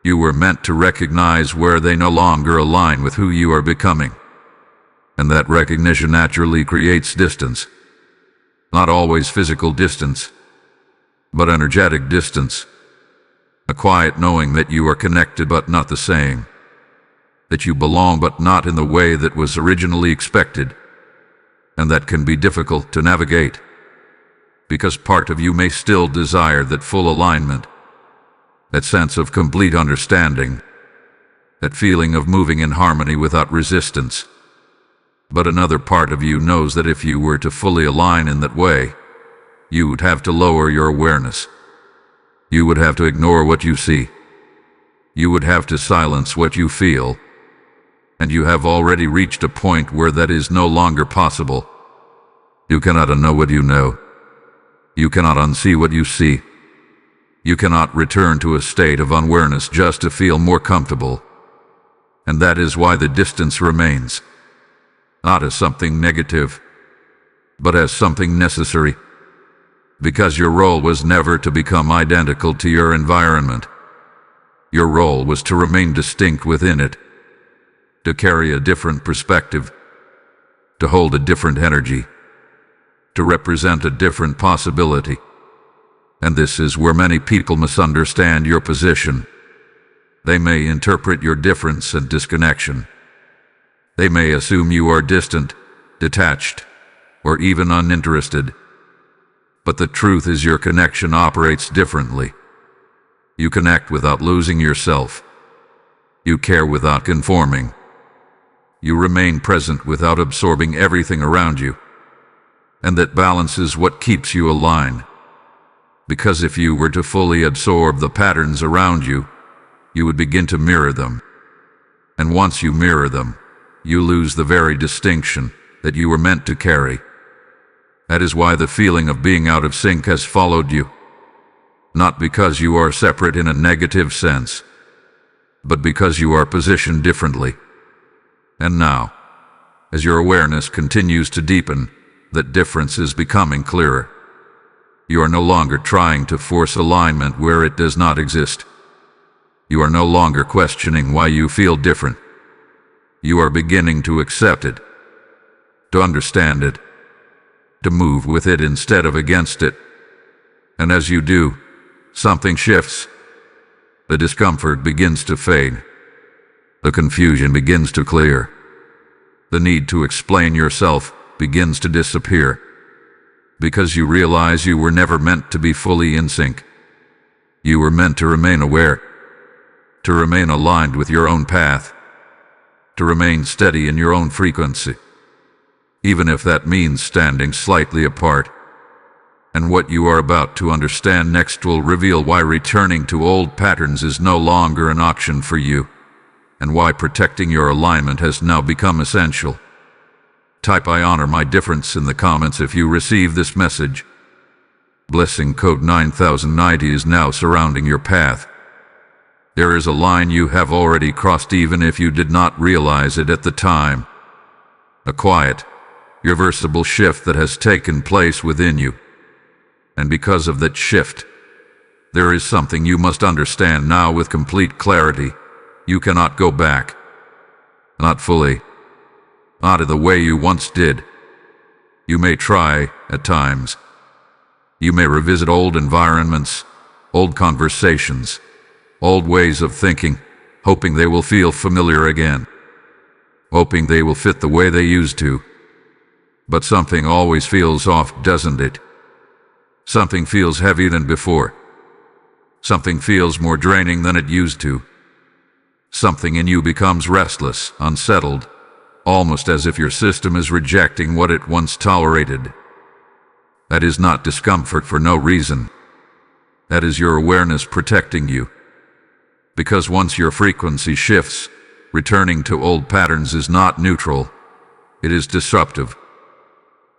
You were meant to recognize where they no longer align with who you are becoming. And that recognition naturally creates distance. Not always physical distance, but energetic distance. A quiet knowing that you are connected but not the same. That you belong but not in the way that was originally expected. And that can be difficult to navigate. Because part of you may still desire that full alignment, that sense of complete understanding, that feeling of moving in harmony without resistance. But another part of you knows that if you were to fully align in that way, you would have to lower your awareness. You would have to ignore what you see. You would have to silence what you feel. And you have already reached a point where that is no longer possible. You cannot unknow what you know. You cannot unsee what you see. You cannot return to a state of unawareness just to feel more comfortable. And that is why the distance remains. Not as something negative, but as something necessary. Because your role was never to become identical to your environment. Your role was to remain distinct within it, to carry a different perspective, to hold a different energy, to represent a different possibility. And this is where many people misunderstand your position. They may interpret your difference and disconnection. They may assume you are distant, detached, or even uninterested. But the truth is your connection operates differently. You connect without losing yourself. You care without conforming. You remain present without absorbing everything around you. And that balance is what keeps you aligned. Because if you were to fully absorb the patterns around you, you would begin to mirror them. And once you mirror them, you lose the very distinction that you were meant to carry. That is why the feeling of being out of sync has followed you. Not because you are separate in a negative sense, but because you are positioned differently. And now, as your awareness continues to deepen, that difference is becoming clearer. You are no longer trying to force alignment where it does not exist. You are no longer questioning why you feel different. You are beginning to accept it, to understand it, to move with it instead of against it. And as you do, something shifts. The discomfort begins to fade. The confusion begins to clear. The need to explain yourself begins to disappear, because you realize you were never meant to be fully in sync. You were meant to remain aware, to remain aligned with your own path, to remain steady in your own frequency, even if that means standing slightly apart. And what you are about to understand next will reveal why returning to old patterns is no longer an option for you, and why protecting your alignment has now become essential. Type "I honor my difference" in the comments if you receive this message. Blessing code 9090 is now surrounding your path. There is a line you have already crossed even if you did not realize it at the time. A quiet, irreversible shift that has taken place within you. And because of that shift, there is something you must understand now with complete clarity. You cannot go back. Not fully. Not in the way you once did. You may try, at times. You may revisit old environments, old conversations, old ways of thinking, hoping they will feel familiar again, hoping they will fit the way they used to. But something always feels off, doesn't it? Something feels heavier than before. Something feels more draining than it used to. Something in you becomes restless, unsettled, almost as if your system is rejecting what it once tolerated. That is not discomfort for no reason. That is your awareness protecting you. Because once your frequency shifts, returning to old patterns is not neutral. It is disruptive.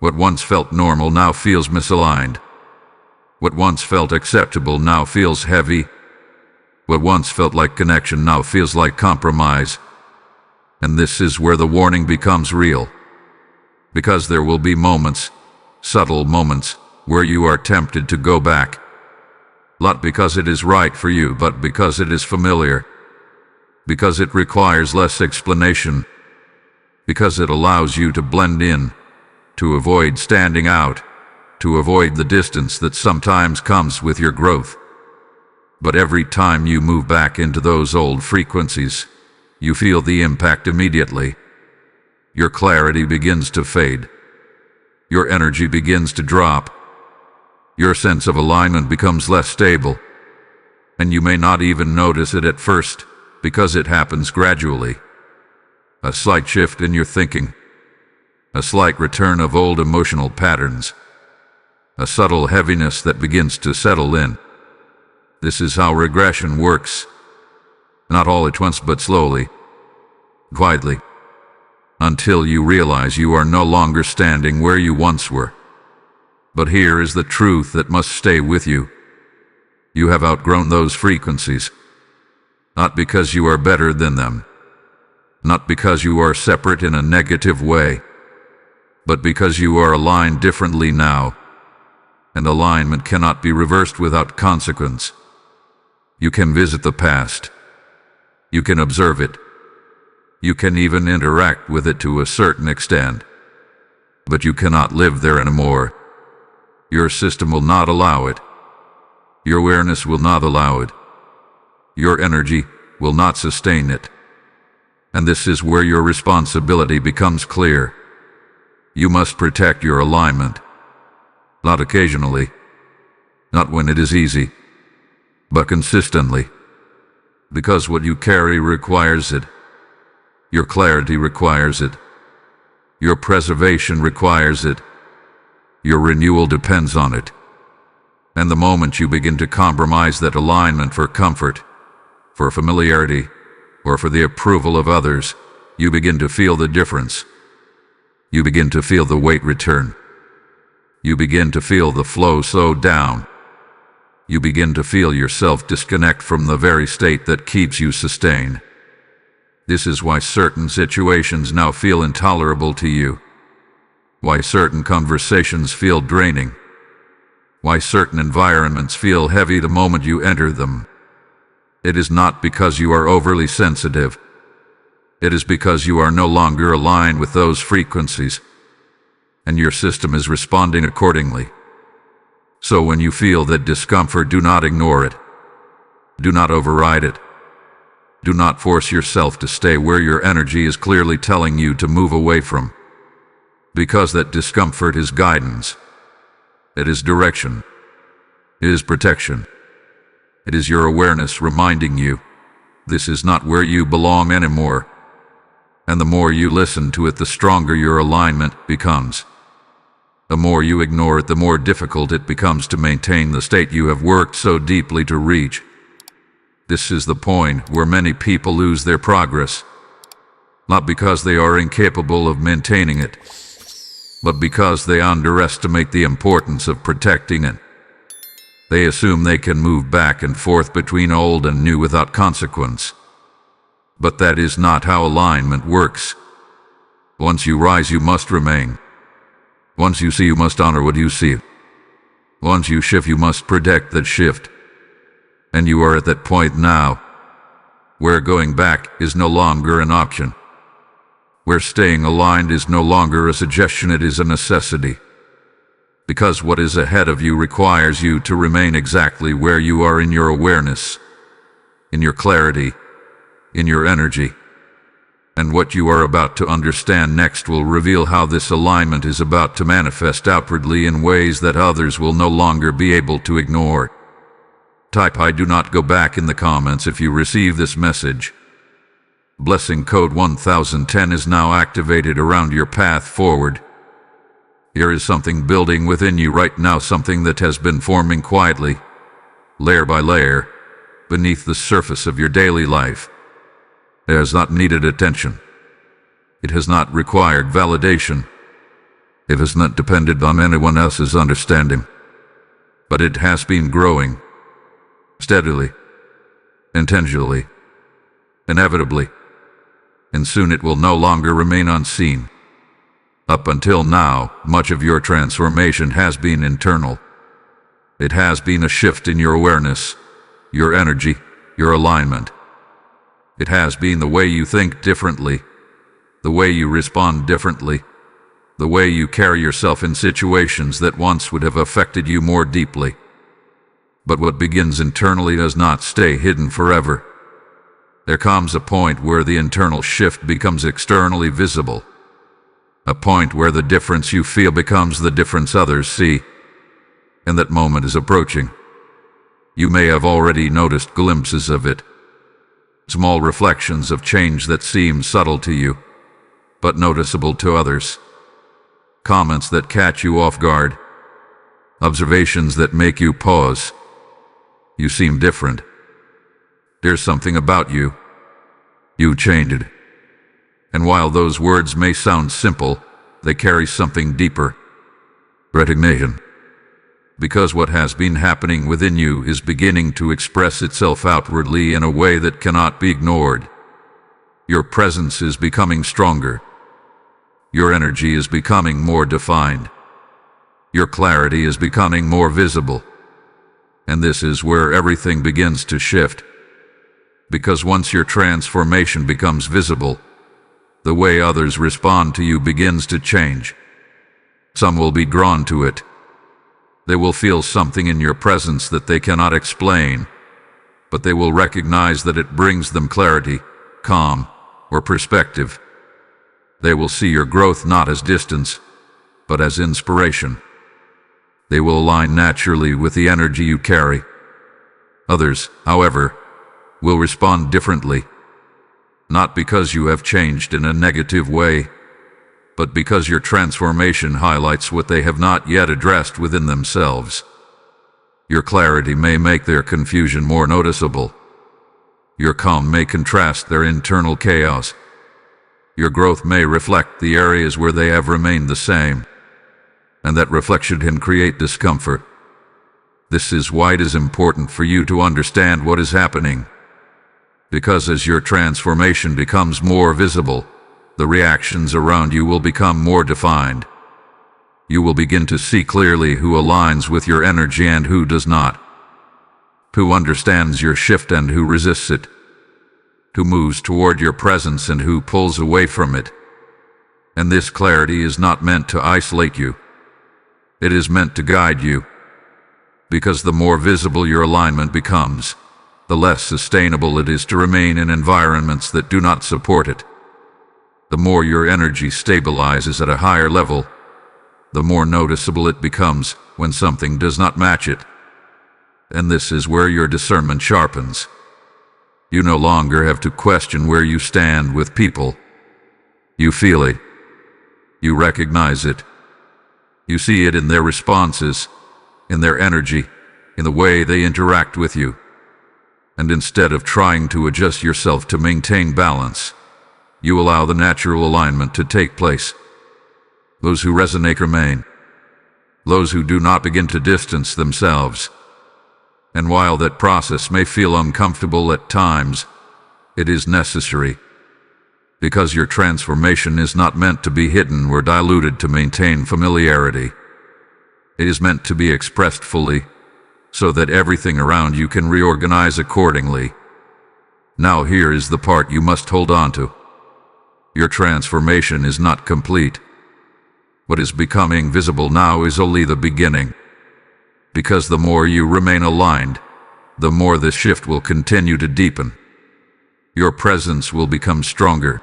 What once felt normal now feels misaligned. What once felt acceptable now feels heavy. What once felt like connection now feels like compromise. And this is where the warning becomes real. Because there will be moments, subtle moments, where you are tempted to go back. Not because it is right for you, but because it is familiar. Because it requires less explanation. Because it allows you to blend in, to avoid standing out, to avoid the distance that sometimes comes with your growth. But every time you move back into those old frequencies, you feel the impact immediately. Your clarity begins to fade. Your energy begins to drop. Your sense of alignment becomes less stable. And you may not even notice it at first, because it happens gradually. A slight shift in your thinking. A slight return of old emotional patterns. A subtle heaviness that begins to settle in. This is how regression works. Not all at once, but slowly, quietly, until you realize you are no longer standing where you once were. But here is the truth that must stay with you. You have outgrown those frequencies. Not because you are better than them. Not because you are separate in a negative way. But because you are aligned differently now. And alignment cannot be reversed without consequence. You can visit the past. You can observe it. You can even interact with it to a certain extent. But you cannot live there anymore. Your system will not allow it. Your awareness will not allow it. Your energy will not sustain it. And this is where your responsibility becomes clear. You must protect your alignment. Not occasionally, not when it is easy, but consistently. Because what you carry requires it. Your clarity requires it. Your preservation requires it. Your renewal depends on it. And the moment you begin to compromise that alignment for comfort, for familiarity, or for the approval of others, you begin to feel the difference. You begin to feel the weight return. You begin to feel the flow slow down. You begin to feel yourself disconnect from the very state that keeps you sustained. This is why certain situations now feel intolerable to you. Why certain conversations feel draining. Why certain environments feel heavy the moment you enter them. It is not because you are overly sensitive. It is because you are no longer aligned with those frequencies. And your system is responding accordingly. So when you feel that discomfort, do not ignore it. Do not override it. Do not force yourself to stay where your energy is clearly telling you to move away from, because that discomfort is guidance. It is direction. It is protection. It is your awareness reminding you this is not where you belong anymore. And the more you listen to it, the stronger your alignment becomes. The more you ignore it, the more difficult it becomes to maintain the state you have worked so deeply to reach. This is the point where many people lose their progress, not because they are incapable of maintaining it, but because they underestimate the importance of protecting it. They assume they can move back and forth between old and new without consequence. But that is not how alignment works. Once you rise, you must remain. Once you see, you must honor what you see. Once you shift, you must protect that shift. And you are at that point now, where going back is no longer an option. Where staying aligned is no longer a suggestion, it is a necessity. Because what is ahead of you requires you to remain exactly where you are in your awareness, in your clarity, in your energy. And what you are about to understand next will reveal how this alignment is about to manifest outwardly in ways that others will no longer be able to ignore. Type "I do not go back" in the comments if you receive this message. Blessing code 1010 is now activated around your path forward. Here is something building within you right now, something that has been forming quietly, layer by layer, beneath the surface of your daily life. It has not needed attention. It has not required validation. It has not depended on anyone else's understanding. But it has been growing, steadily, intentionally, inevitably, and soon it will no longer remain unseen. Up until now, much of your transformation has been internal. It has been a shift in your awareness, your energy, your alignment. It has been the way you think differently, the way you respond differently, the way you carry yourself in situations that once would have affected you more deeply. But what begins internally does not stay hidden forever. There comes a point where the internal shift becomes externally visible. A point where the difference you feel becomes the difference others see. And that moment is approaching. You may have already noticed glimpses of it. Small reflections of change that seem subtle to you, but noticeable to others. Comments that catch you off guard. Observations that make you pause. You seem different. There's something about you. You changed. And while those words may sound simple, they carry something deeper. Recognition. Because what has been happening within you is beginning to express itself outwardly in a way that cannot be ignored. Your presence is becoming stronger. Your energy is becoming more defined. Your clarity is becoming more visible. And this is where everything begins to shift. Because once your transformation becomes visible, the way others respond to you begins to change. Some will be drawn to it. They will feel something in your presence that they cannot explain, but they will recognize that it brings them clarity, calm, or perspective. They will see your growth not as distance, but as inspiration. They will align naturally with the energy you carry. Others, however, will respond differently. Not because you have changed in a negative way, but because your transformation highlights what they have not yet addressed within themselves. Your clarity may make their confusion more noticeable. Your calm may contrast their internal chaos. Your growth may reflect the areas where they have remained the same, and that reflection can create discomfort. This is why it is important for you to understand what is happening. Because as your transformation becomes more visible, the reactions around you will become more defined. You will begin to see clearly who aligns with your energy and who does not. Who understands your shift and who resists it. Who moves toward your presence and who pulls away from it. And this clarity is not meant to isolate you. It is meant to guide you. Because the more visible your alignment becomes, the less sustainable it is to remain in environments that do not support it. The more your energy stabilizes at a higher level, the more noticeable it becomes when something does not match it. And this is where your discernment sharpens. You no longer have to question where you stand with people. You feel it. You recognize it. You see it in their responses, in their energy, in the way they interact with you. And instead of trying to adjust yourself to maintain balance, you allow the natural alignment to take place. Those who resonate remain. Those who do not begin to distance themselves. And while that process may feel uncomfortable at times, it is necessary. Because your transformation is not meant to be hidden or diluted to maintain familiarity. It is meant to be expressed fully, so that everything around you can reorganize accordingly. Now here is the part you must hold on to. Your transformation is not complete. What is becoming visible now is only the beginning. Because the more you remain aligned, the more this shift will continue to deepen. Your presence will become stronger.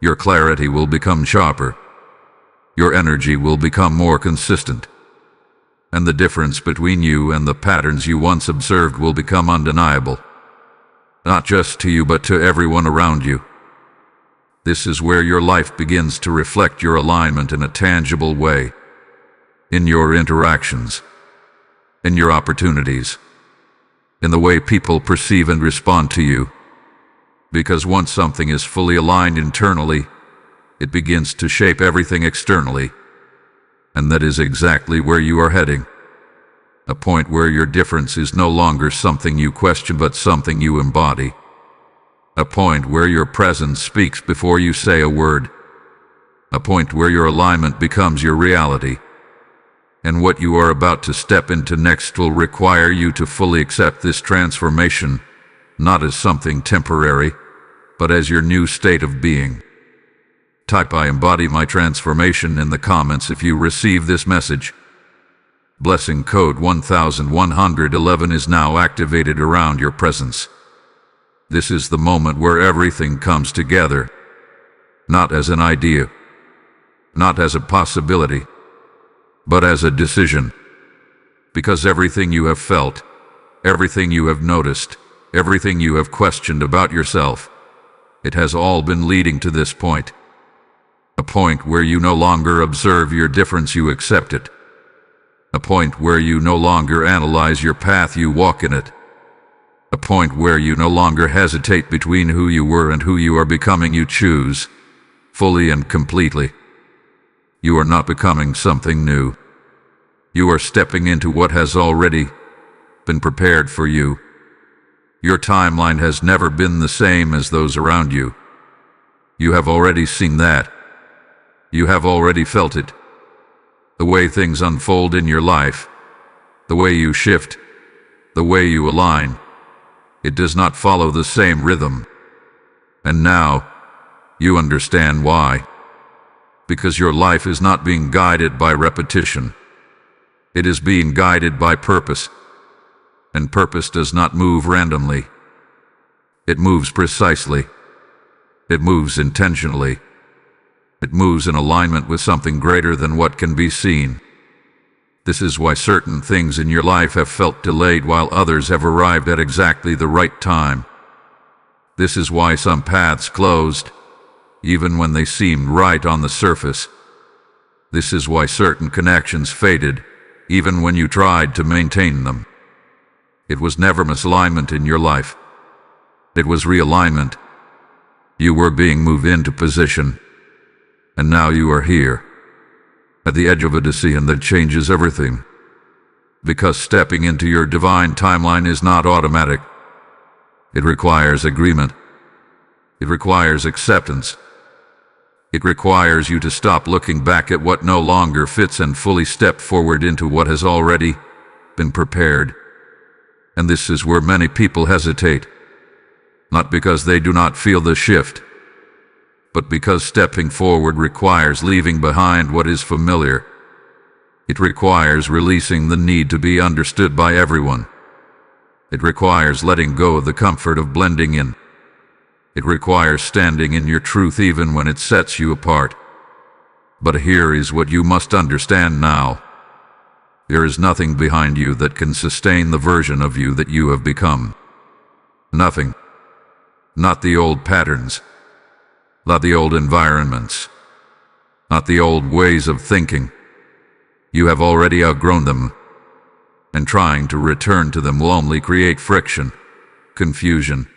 Your clarity will become sharper. Your energy will become more consistent. And the difference between you and the patterns you once observed will become undeniable. Not just to you, but to everyone around you. This is where your life begins to reflect your alignment in a tangible way. In your interactions. In your opportunities. In the way people perceive and respond to you. Because once something is fully aligned internally, it begins to shape everything externally. And that is exactly where you are heading. A point where your difference is no longer something you question but something you embody. A point where your presence speaks before you say a word. A point where your alignment becomes your reality. And what you are about to step into next will require you to fully accept this transformation, not as something temporary, but as your new state of being. Type "I embody my transformation" in the comments if you receive this message. Blessing code 1111 is now activated around your presence. This is the moment where everything comes together. Not as an idea, not as a possibility, but as a decision. Because everything you have felt, everything you have noticed, everything you have questioned about yourself, it has all been leading to this point. A point where you no longer observe your difference, you accept it. A point where you no longer analyze your path, you walk in it. A point where you no longer hesitate between who you were and who you are becoming, you choose, fully and completely. You are not becoming something new. You are stepping into what has already been prepared for you. Your timeline has never been the same as those around you. You have already seen that. You have already felt it. The way things unfold in your life, the way you shift, the way you align, it does not follow the same rhythm. And now, you understand why. Because your life is not being guided by repetition. It is being guided by purpose. And purpose does not move randomly. It moves precisely. It moves intentionally. It moves in alignment with something greater than what can be seen. This is why certain things in your life have felt delayed while others have arrived at exactly the right time. This is why some paths closed, even when they seemed right on the surface. This is why certain connections faded, even when you tried to maintain them. It was never misalignment in your life. It was realignment. You were being moved into position. And now you are here, at the edge of a decision that changes everything. Because stepping into your divine timeline is not automatic. It requires agreement. It requires acceptance. It requires you to stop looking back at what no longer fits and fully step forward into what has already been prepared. And this is where many people hesitate. Not because they do not feel the shift, but because stepping forward requires leaving behind what is familiar. It requires releasing the need to be understood by everyone. It requires letting go of the comfort of blending in. It requires standing in your truth even when it sets you apart. But here is what you must understand now. There is nothing behind you that can sustain the version of you that you have become. Nothing. Not the old patterns. Not the old environments. Not the old ways of thinking. You have already outgrown them, and trying to return to them will only create friction, confusion,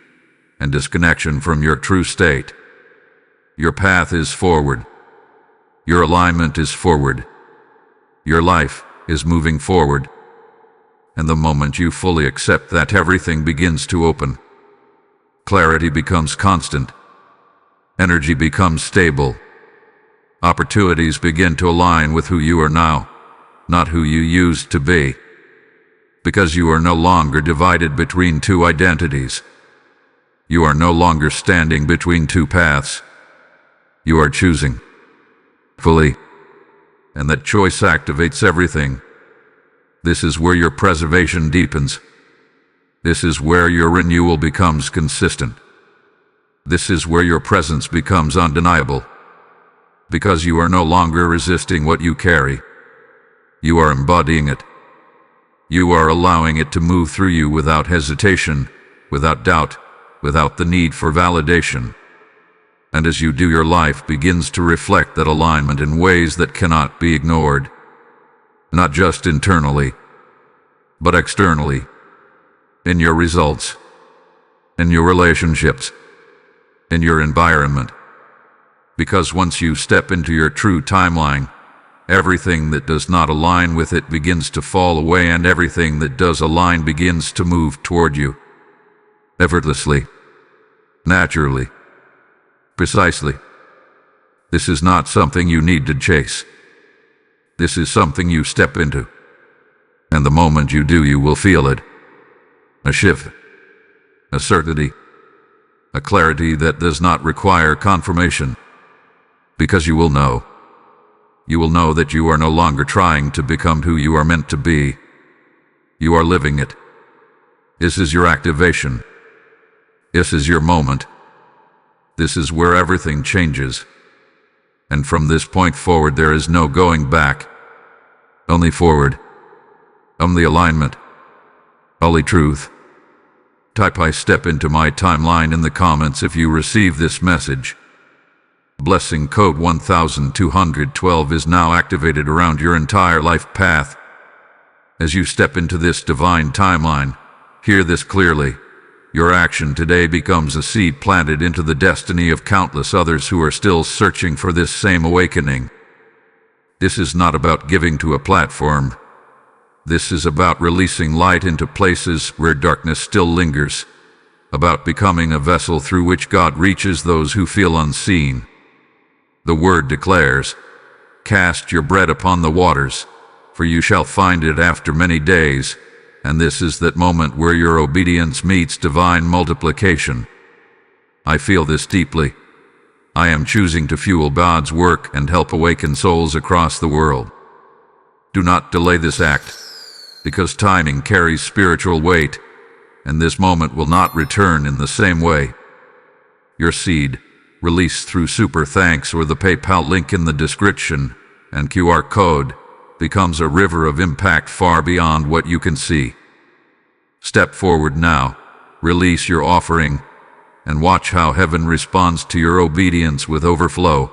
and disconnection from your true state. Your path is forward. Your alignment is forward. Your life is moving forward. And the moment you fully accept that, everything begins to open. Clarity becomes constant. Energy becomes stable. Opportunities begin to align with who you are now, not who you used to be. Because you are no longer divided between two identities. You are no longer standing between two paths. You are choosing fully, and that choice activates everything. This is where your preservation deepens. This is where your renewal becomes consistent. This is where your presence becomes undeniable. Because you are no longer resisting what you carry. You are embodying it. You are allowing it to move through you without hesitation, without doubt, without the need for validation. And as you do, your life begins to reflect that alignment in ways that cannot be ignored. Not just internally, but externally. In your results, in your relationships, in your environment. Because once you step into your true timeline, everything that does not align with it begins to fall away, and everything that does align begins to move toward you. Effortlessly. Naturally. Precisely. This is not something you need to chase. This is something you step into. And the moment you do, you will feel it. A shift. A certainty. A clarity that does not require confirmation. Because you will know. You will know that you are no longer trying to become who you are meant to be. You are living it. This is your activation. This is your moment. This is where everything changes. And from this point forward, there is no going back. Only forward. Only alignment. Only truth. Type "I step into my timeline" in the comments if you receive this message. Blessing code 1212 is now activated around your entire life path. As you step into this divine timeline, hear this clearly. Your action today becomes a seed planted into the destiny of countless others who are still searching for this same awakening. This is not about giving to a platform. This is about releasing light into places where darkness still lingers. About becoming a vessel through which God reaches those who feel unseen. The word declares, "Cast your bread upon the waters, for you shall find it after many days." And this is that moment where your obedience meets divine multiplication. I feel this deeply. I am choosing to fuel God's work and help awaken souls across the world. Do not delay this act, because timing carries spiritual weight, and this moment will not return in the same way. Your seed, released through super thanks or the PayPal link in the description and QR code, becomes a river of impact far beyond what you can see. Step forward now, release your offering, and watch how heaven responds to your obedience with overflow.